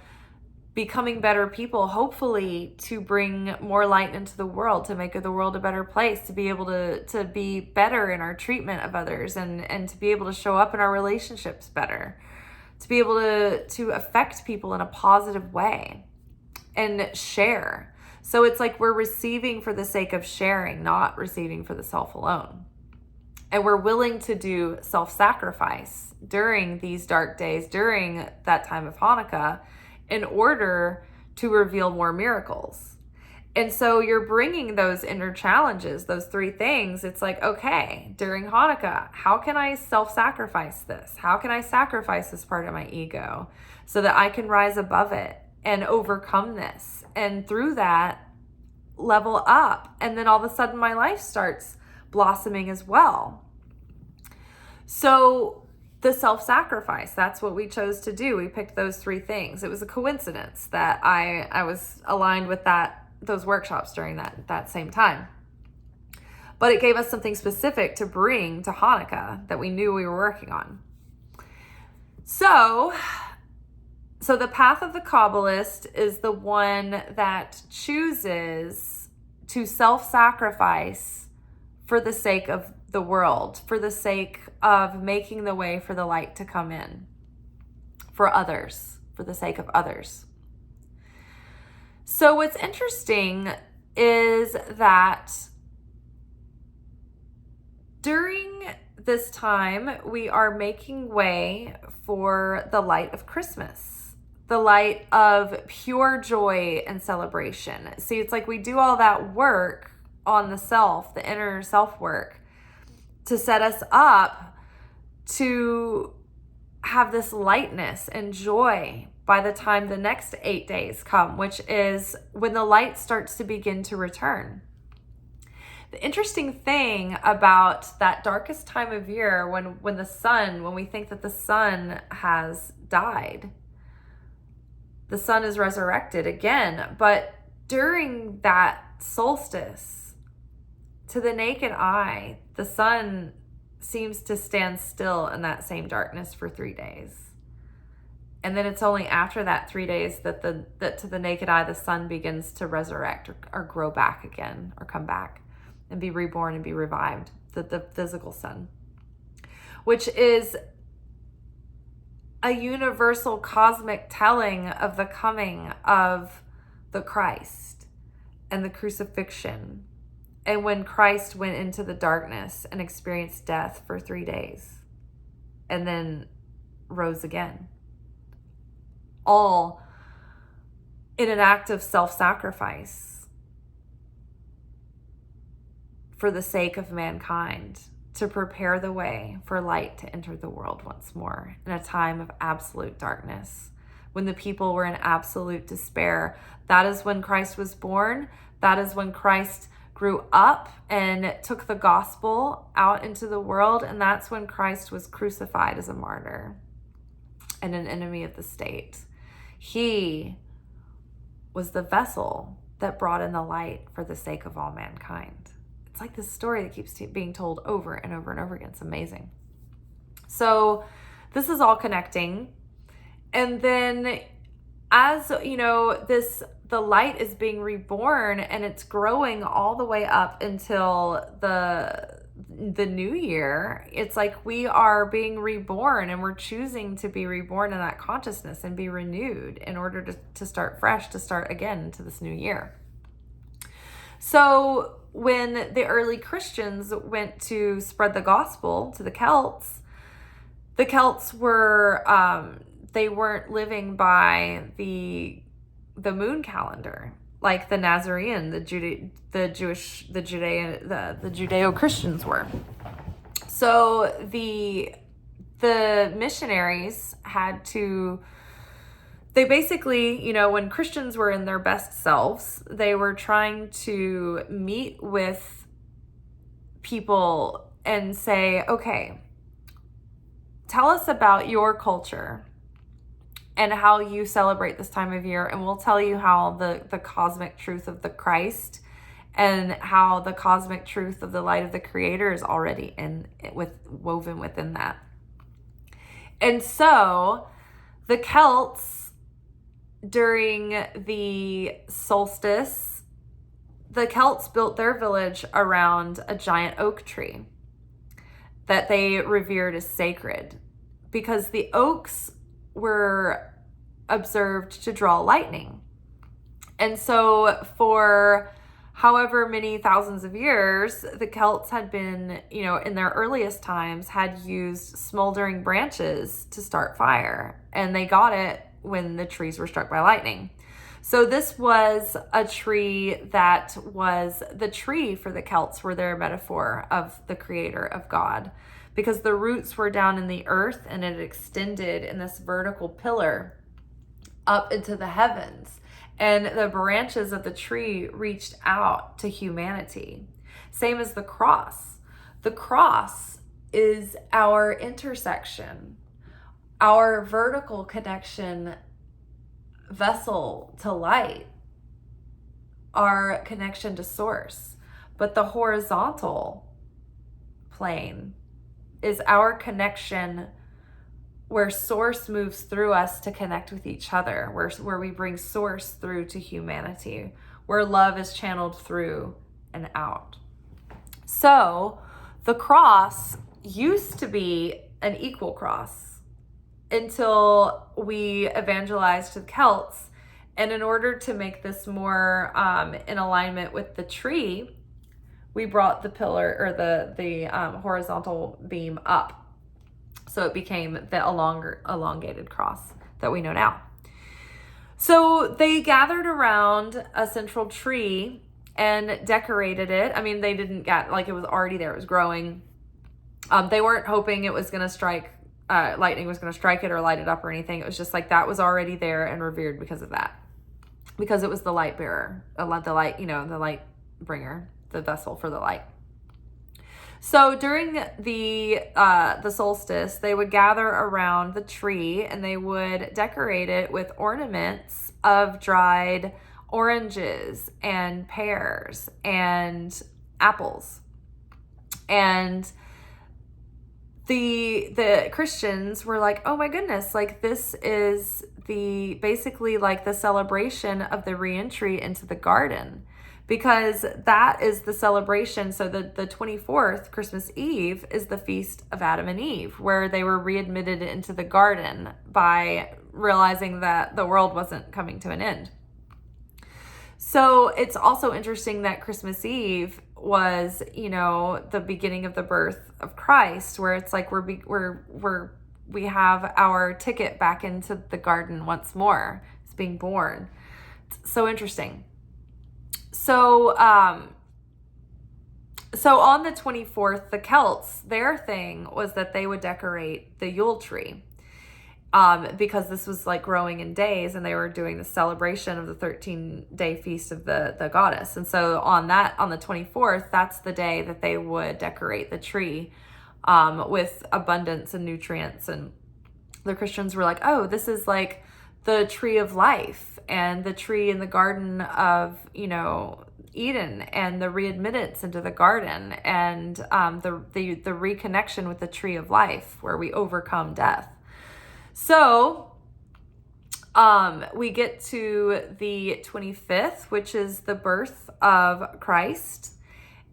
becoming better people, hopefully to bring more light into the world, to make the world a better place, to be able to be better in our treatment of others and to be able to show up in our relationships better, to be able to affect people in a positive way and share. So it's like we're receiving for the sake of sharing, not receiving for the self alone. And we're willing to do self-sacrifice during these dark days, during that time of Hanukkah, in order to reveal more miracles. And so you're bringing those inner challenges, those three things. It's like, okay, during Hanukkah, how can I self-sacrifice this? How can I sacrifice this part of my ego so that I can rise above it and overcome this? And through that, level up. And then all of a sudden my life starts blossoming as well. So the self-sacrifice, that's what we chose to do. We picked those three things. It was a coincidence that I was aligned with those workshops during that same time. But it gave us something specific to bring to Hanukkah that we knew we were working on. So the path of the Kabbalist is the one that chooses to self-sacrifice for the sake of the world, for the sake of making the way for the light to come in, for others, for the sake of others. So what's interesting is that during this time, we are making way for the light of Christmas, the light of pure joy and celebration. See, it's like we do all that work on the self, the inner self work, to set us up to have this lightness and joy by the time the next 8 days come, which is when the light starts to begin to return. The interesting thing about that darkest time of year, when we think that the sun has died, the sun is resurrected again, but during that solstice, to the naked eye, the sun seems to stand still in that same darkness for 3 days. And then it's only after that 3 days that to the naked eye, the sun begins to resurrect or grow back again, or come back and be reborn and be revived, the physical sun, which is a universal cosmic telling of the coming of the Christ and the crucifixion. And when Christ went into the darkness and experienced death for 3 days and then rose again, all in an act of self-sacrifice for the sake of mankind, to prepare the way for light to enter the world once more in a time of absolute darkness, when the people were in absolute despair. That is when Christ was born. That is when Christ grew up and took the gospel out into the world. And that's when Christ was crucified as a martyr and an enemy of the state. He was the vessel that brought in the light for the sake of all mankind. It's like this story that keeps being told over and over and over again. It's amazing. So this is all connecting. And then as, you know, the light is being reborn, and it's growing all the way up until the new year. It's like we are being reborn, and we're choosing to be reborn in that consciousness and be renewed in order to start fresh, to start again into this new year. So when the early Christians went to spread the gospel to the Celts were they weren't living by the moon calendar like the Nazarene, the Judeo-Christians were. So the missionaries they basically, you know, when Christians were in their best selves, they were trying to meet with people and say, okay, tell us about your culture and how you celebrate this time of year, and we'll tell you how the cosmic truth of the Christ and how the cosmic truth of the light of the Creator is already woven within that. And so the Celts, during the solstice, the Celts built their village around a giant oak tree that they revered as sacred, because the oaks were observed to draw lightning. And so for however many thousands of years, the Celts had been, you know, in their earliest times, had used smoldering branches to start fire. And they got it when the trees were struck by lightning. So this was a tree that was the tree for the Celts, were their metaphor of the Creator, of God, because the roots were down in the earth and it extended in this vertical pillar up into the heavens. And the branches of the tree reached out to humanity. Same as the cross. The cross is our intersection, our vertical connection, vessel to light, our connection to source. But the horizontal plane is our connection where source moves through us to connect with each other, where we bring source through to humanity, where love is channeled through and out. So the cross used to be an equal cross until we evangelized to the Celts. And in order to make this more in alignment with the tree, we brought the pillar, or the horizontal beam up. So it became the elongated cross that we know now. So they gathered around a central tree and decorated it. I mean, they didn't get, like, it was already there, it was growing. They weren't hoping it was going to strike, lightning was going to strike it or light it up or anything. It was just like that was already there and revered because of that. Because it was the light bearer, the light, you know, the light bringer, the vessel for the light. So during the solstice, they would gather around the tree and they would decorate it with ornaments of dried oranges and pears and apples. And the Christians were like, oh my goodness, like this is basically like the celebration of the reentry into the garden. Because that is the celebration. So the 24th, Christmas Eve, is the feast of Adam and Eve, where they were readmitted into the garden by realizing that the world wasn't coming to an end. So it's also interesting that Christmas Eve was, you know, the beginning of the birth of Christ, where it's like we have our ticket back into the garden once more. It's being born. It's so interesting. So on the 24th, the Celts, their thing was that they would decorate the Yule tree, because this was like growing in days, and they were doing the celebration of the 13-day feast of the goddess. And so on the 24th, that's the day that they would decorate the tree with abundance and nutrients. And the Christians were like, oh, this is like the tree of life and the tree in the garden of, Eden, and the readmittance into the garden, and the reconnection with the tree of life where we overcome death. So we get to the 25th, which is the birth of Christ.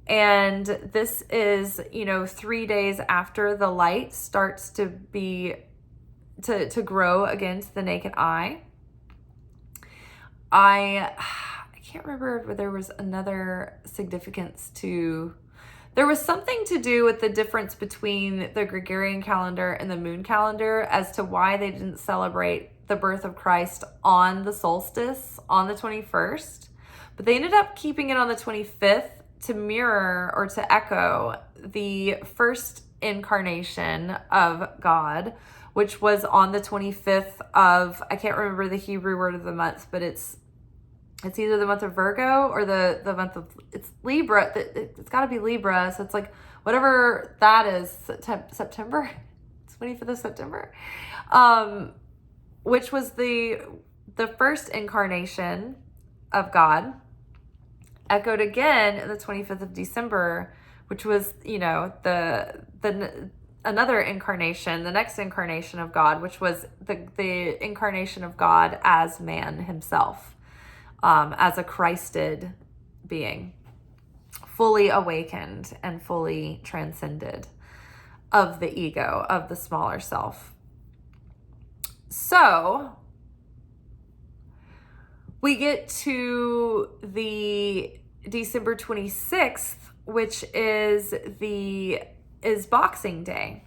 And this is, 3 days after the light starts to grow against the naked eye. I can't remember if there was another significance to... There was something to do with the difference between the Gregorian calendar and the moon calendar as to why they didn't celebrate the birth of Christ on the solstice on the 21st. But they ended up keeping it on the 25th to mirror or to echo the first incarnation of God, which was on the 25th of, I can't remember the Hebrew word of the month, but it's either the month of Virgo or the month of, it's Libra. It's got to be Libra. So it's like whatever that is, September, 25th of September, which was the first incarnation of God, echoed again in the 25th of December, which was, another incarnation, the next incarnation of God, which was the incarnation of God as man himself. As a Christed being, fully awakened and fully transcended of the ego, of the smaller self. So we get to the December 26th, which is Boxing Day.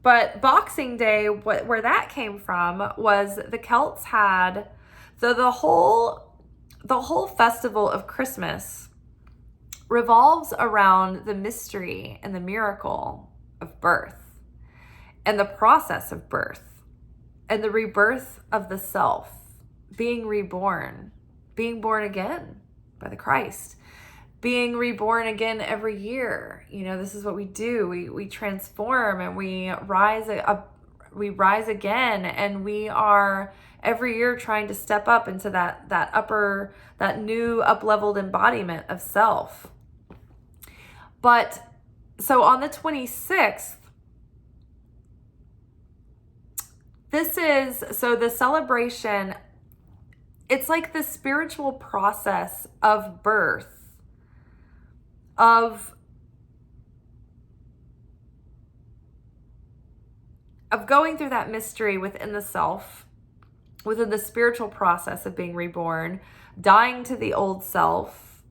But Boxing Day, where that came from was the Celts had... So the whole festival of Christmas revolves around the mystery and the miracle of birth and the process of birth and the rebirth of the self, being reborn, being born again by the Christ, being reborn again every year. This is what we do. We transform and we rise again, and we are every year trying to step up into that new up-leveled embodiment of self. But so on the 26th, the celebration, it's like the spiritual process of birth, of going through that mystery within the self, within the spiritual process of being reborn, dying to the old self,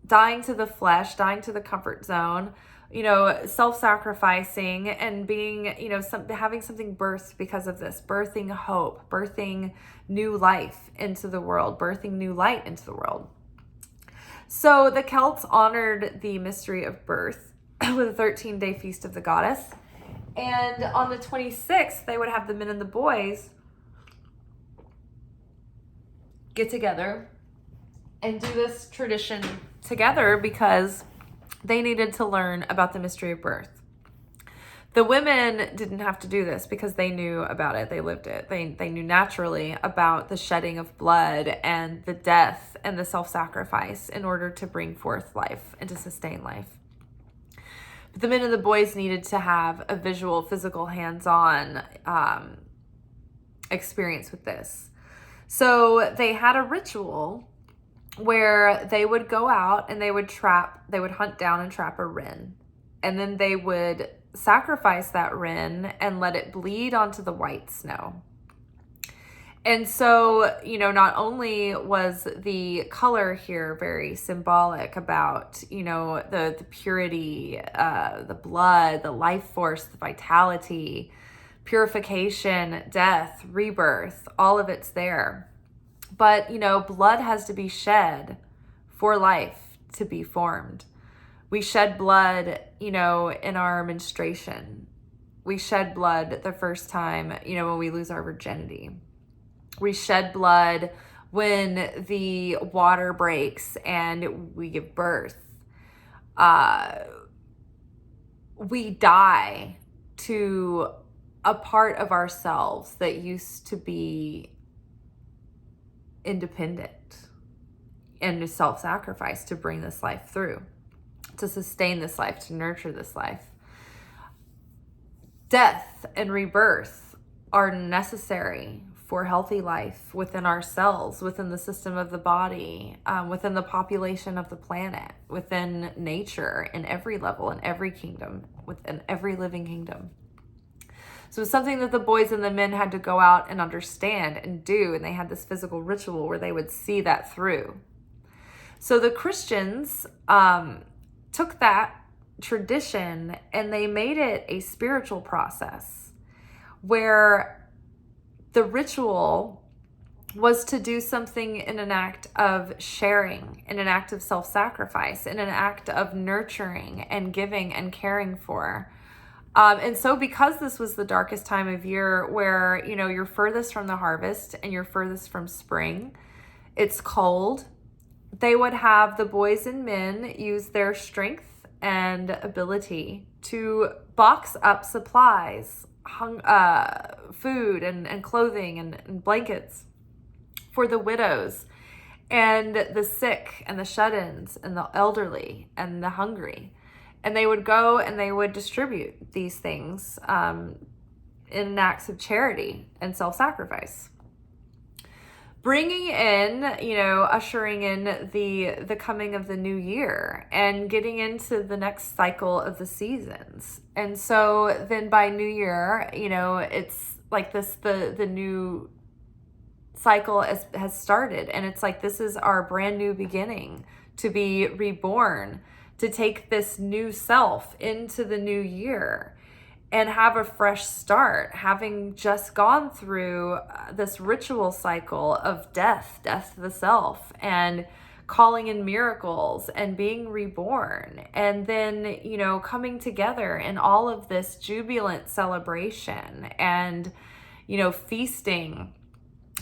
dying to the flesh, dying to the comfort zone, self-sacrificing and being, having something birthed because of this, birthing hope, birthing new life into the world, birthing new light into the world. So the Celts honored the mystery of birth with a 13-day feast of the goddess. And on the 26th, they would have the men and the boys get together and do this tradition together because they needed to learn about the mystery of birth. The women didn't have to do this because they knew about it. They lived it. They knew naturally about the shedding of blood and the death and the self-sacrifice in order to bring forth life and to sustain life. But the men and the boys needed to have a visual, physical, hands-on experience with this. So they had a ritual where they would go out and they would hunt down and trap a wren. And then they would sacrifice that wren and let it bleed onto the white snow. And so, not only was the color here very symbolic about, the purity, the blood, the life force, the vitality, purification, death, rebirth, all of it's there. But, blood has to be shed for life to be formed. We shed blood, in our menstruation. We shed blood the first time, when we lose our virginity. We shed blood when the water breaks and we give birth. We die to a part of ourselves that used to be independent and to self-sacrifice to bring this life through, to sustain this life, to nurture this life. Death and rebirth are necessary for healthy life within ourselves, within the system of the body, within the population of the planet, within nature, in every level, in every kingdom, within every living kingdom. So it's something that the boys and the men had to go out and understand and do, and they had this physical ritual where they would see that through. So the Christians took that tradition and they made it a spiritual process where the ritual was to do something in an act of sharing, in an act of self-sacrifice, in an act of nurturing and giving and caring for. And so because this was the darkest time of year where, you know, you're furthest from the harvest and you're furthest from spring, it's cold, they would have the boys and men use their strength and ability to box up supplies, food and clothing and blankets for the widows and the sick and the shut-ins and the elderly and the hungry. And they would go and they would distribute these things in acts of charity and self-sacrifice. Bringing in, you know, ushering in the coming of the new year and getting into the next cycle of the seasons. And so then by New Year, you know, it's like this, the new cycle has started. And it's like, this is our brand new beginning, to be reborn, to take this new self into the new year and have a fresh start, having just gone through this ritual cycle of death to the self, and calling in miracles and being reborn. And then, you know, coming together in all of this jubilant celebration and, you know, feasting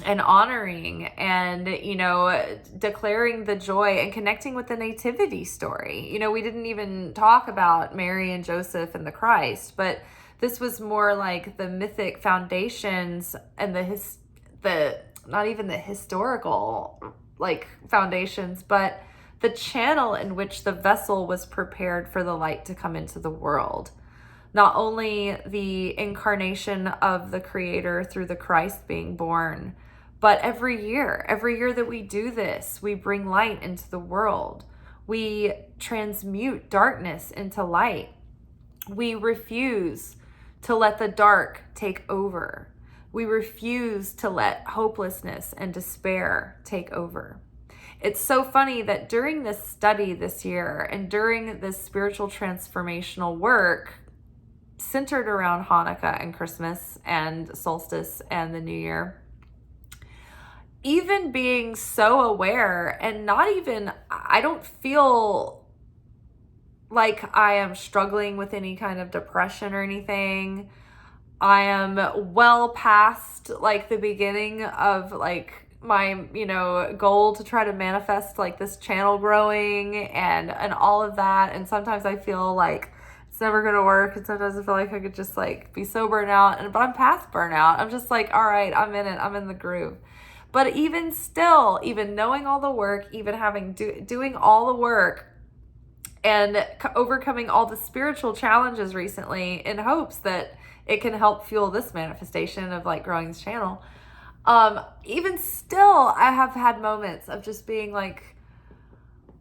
and honoring and, you know, declaring the joy and connecting with the nativity story. You know, we didn't even talk about Mary and Joseph and the Christ, but this was more like the mythic foundations and the not even the historical like foundations, but the channel in which the vessel was prepared for the light to come into the world. Not only the incarnation of the Creator through the Christ being born, but every year that we do this, we bring light into the world. We transmute darkness into light. We refuse to let the dark take over. We refuse to let hopelessness and despair take over. It's so funny that during this study this year and during this spiritual transformational work centered around Hanukkah and Christmas and Solstice and the New Year, even being so aware and not even, I don't feel like I am struggling with any kind of depression or anything. I am well past like the beginning of like my, you know, goal to try to manifest like this channel growing and all of that. And sometimes I feel like it's never going to work. And sometimes I feel like I could just like be so burnt out, but I'm past burnout. I'm just like, all right, I'm in it. I'm in the groove. But even still, even knowing all the work, even having doing all the work, and overcoming all the spiritual challenges recently in hopes that it can help fuel this manifestation of like growing this channel. Even still, I have had moments of just being like,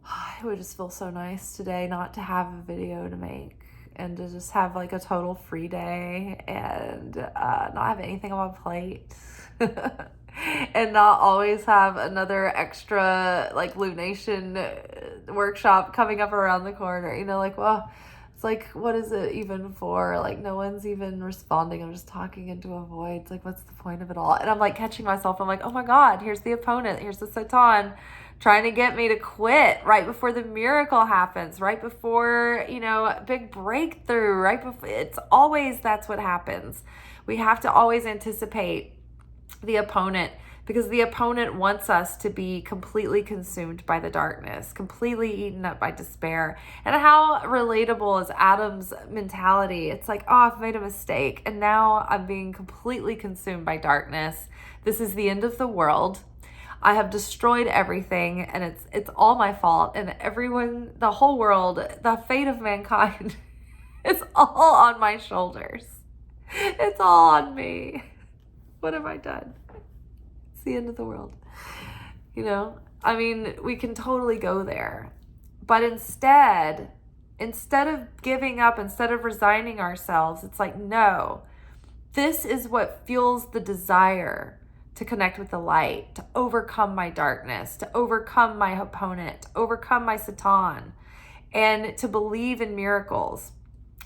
oh, it would just feel so nice today not to have a video to make and to just have like a total free day and not have anything on my plate. And not always have another extra like lunation workshop coming up around the corner, you know, like, well, it's like, what is it even for? Like, no one's even responding. I'm just talking into a void. It's like, what's the point of it all? And I'm like catching myself. I'm like, oh my God, here's the opponent. Here's the Satan trying to get me to quit right before the miracle happens, right before, you know, big breakthrough, right before. It's always, that's what happens. We have to always anticipate the opponent, because the opponent wants us to be completely consumed by the darkness, completely eaten up by despair. And how relatable is Adam's mentality? It's like, oh, I've made a mistake and now I'm being completely consumed by darkness. This is the end of the world. I have destroyed everything, and it's all my fault, and everyone, the whole world, the fate of mankind is all on my shoulders. It's all on me. What have I done? It's the end of the world. You know, I mean, we can totally go there. But instead of giving up, instead of resigning ourselves, it's like, no, this is what fuels the desire to connect with the light, to overcome my darkness, to overcome my opponent, to overcome my Satan, and to believe in miracles,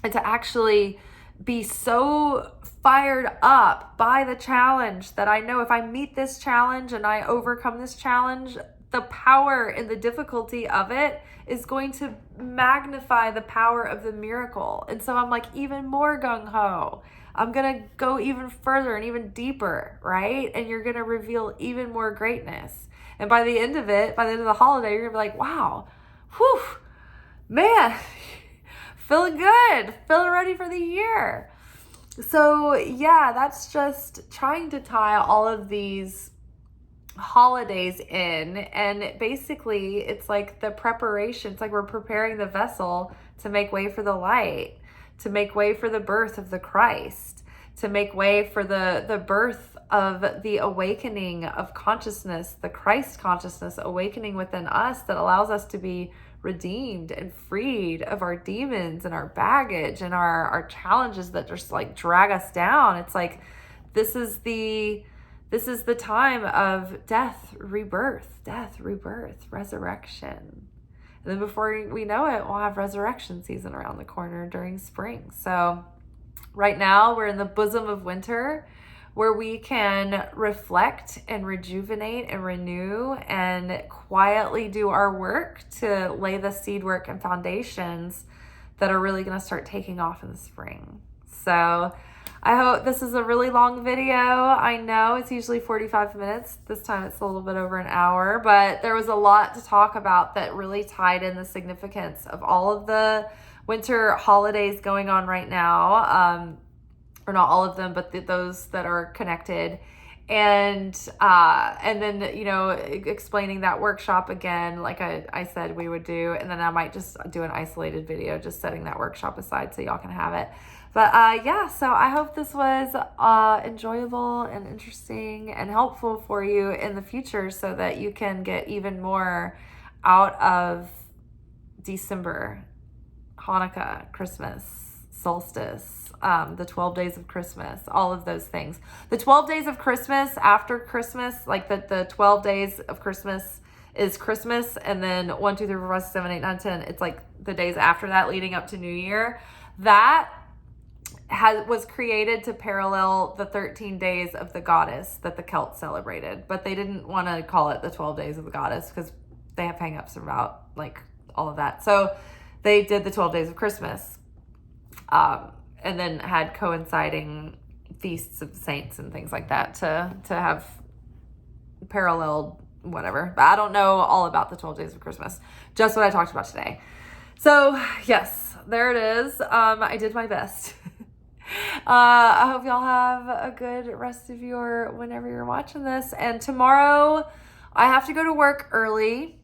and to actually be so fired up by the challenge that I know if I meet this challenge and I overcome this challenge, the power and the difficulty of it is going to magnify the power of the miracle. And so I'm like even more gung-ho. I'm going to go even further and even deeper, right? And you're going to reveal even more greatness. And by the end of it, by the end of the holiday, you're going to be like, wow, whew, man, feeling good, feeling ready for the year. So yeah, that's just trying to tie all of these holidays in, and basically it's like the preparation. It's like we're preparing the vessel to make way for the light, to make way for the birth of the Christ, to make way for the birth of the awakening of consciousness, the Christ consciousness awakening within us that allows us to be redeemed and freed of our demons and our baggage and our challenges that just like drag us down. It's like this is the time of death, rebirth, resurrection. And then before we know it, we'll have resurrection season around the corner during spring. So right now we're in the bosom of winter, where we can reflect and rejuvenate and renew and quietly do our work to lay the seed work and foundations that are really going to start taking off in the spring. So I hope this is a really long video. I know it's usually 45 minutes. This time it's a little bit over an hour, but there was a lot to talk about that really tied in the significance of all of the winter holidays going on right now. Or not all of them, but those that are connected. And then, you know, explaining that workshop again, like I said we would do. And then I might just do an isolated video, just setting that workshop aside so y'all can have it. But yeah, so I hope this was enjoyable and interesting and helpful for you in the future so that you can get even more out of December, Hanukkah, Christmas, Solstice, the 12 days of Christmas, all of those things. The 12 days of Christmas after Christmas, like the 12 days of Christmas is Christmas, and then 1, 2, 3, 4, 5, 6, 7, 8, 9, 10, it's like the days after that leading up to New Year. That was created to parallel the 13 days of the goddess that the Celts celebrated, but they didn't want to call it the 12 days of the goddess because they have hang-ups about like all of that. So they did the 12 days of Christmas. And then had coinciding feasts of saints and things like that to have paralleled whatever. But I don't know all about the 12 days of Christmas, just what I talked about today. So yes, there it is. I did my best. I hope y'all have a good rest of your, whenever you're watching this. And tomorrow I have to go to work early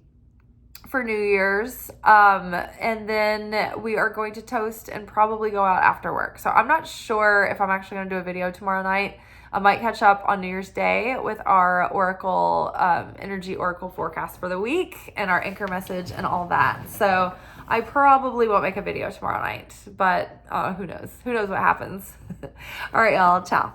for New Year's, and then we are going to toast and probably go out after work. So I'm not sure if I'm actually going to do a video tomorrow night. I might catch up on New Year's Day with our Oracle, energy Oracle forecast for the week and our anchor message and all that. So I probably won't make a video tomorrow night, but who knows? Who knows what happens? All right, y'all. Ciao.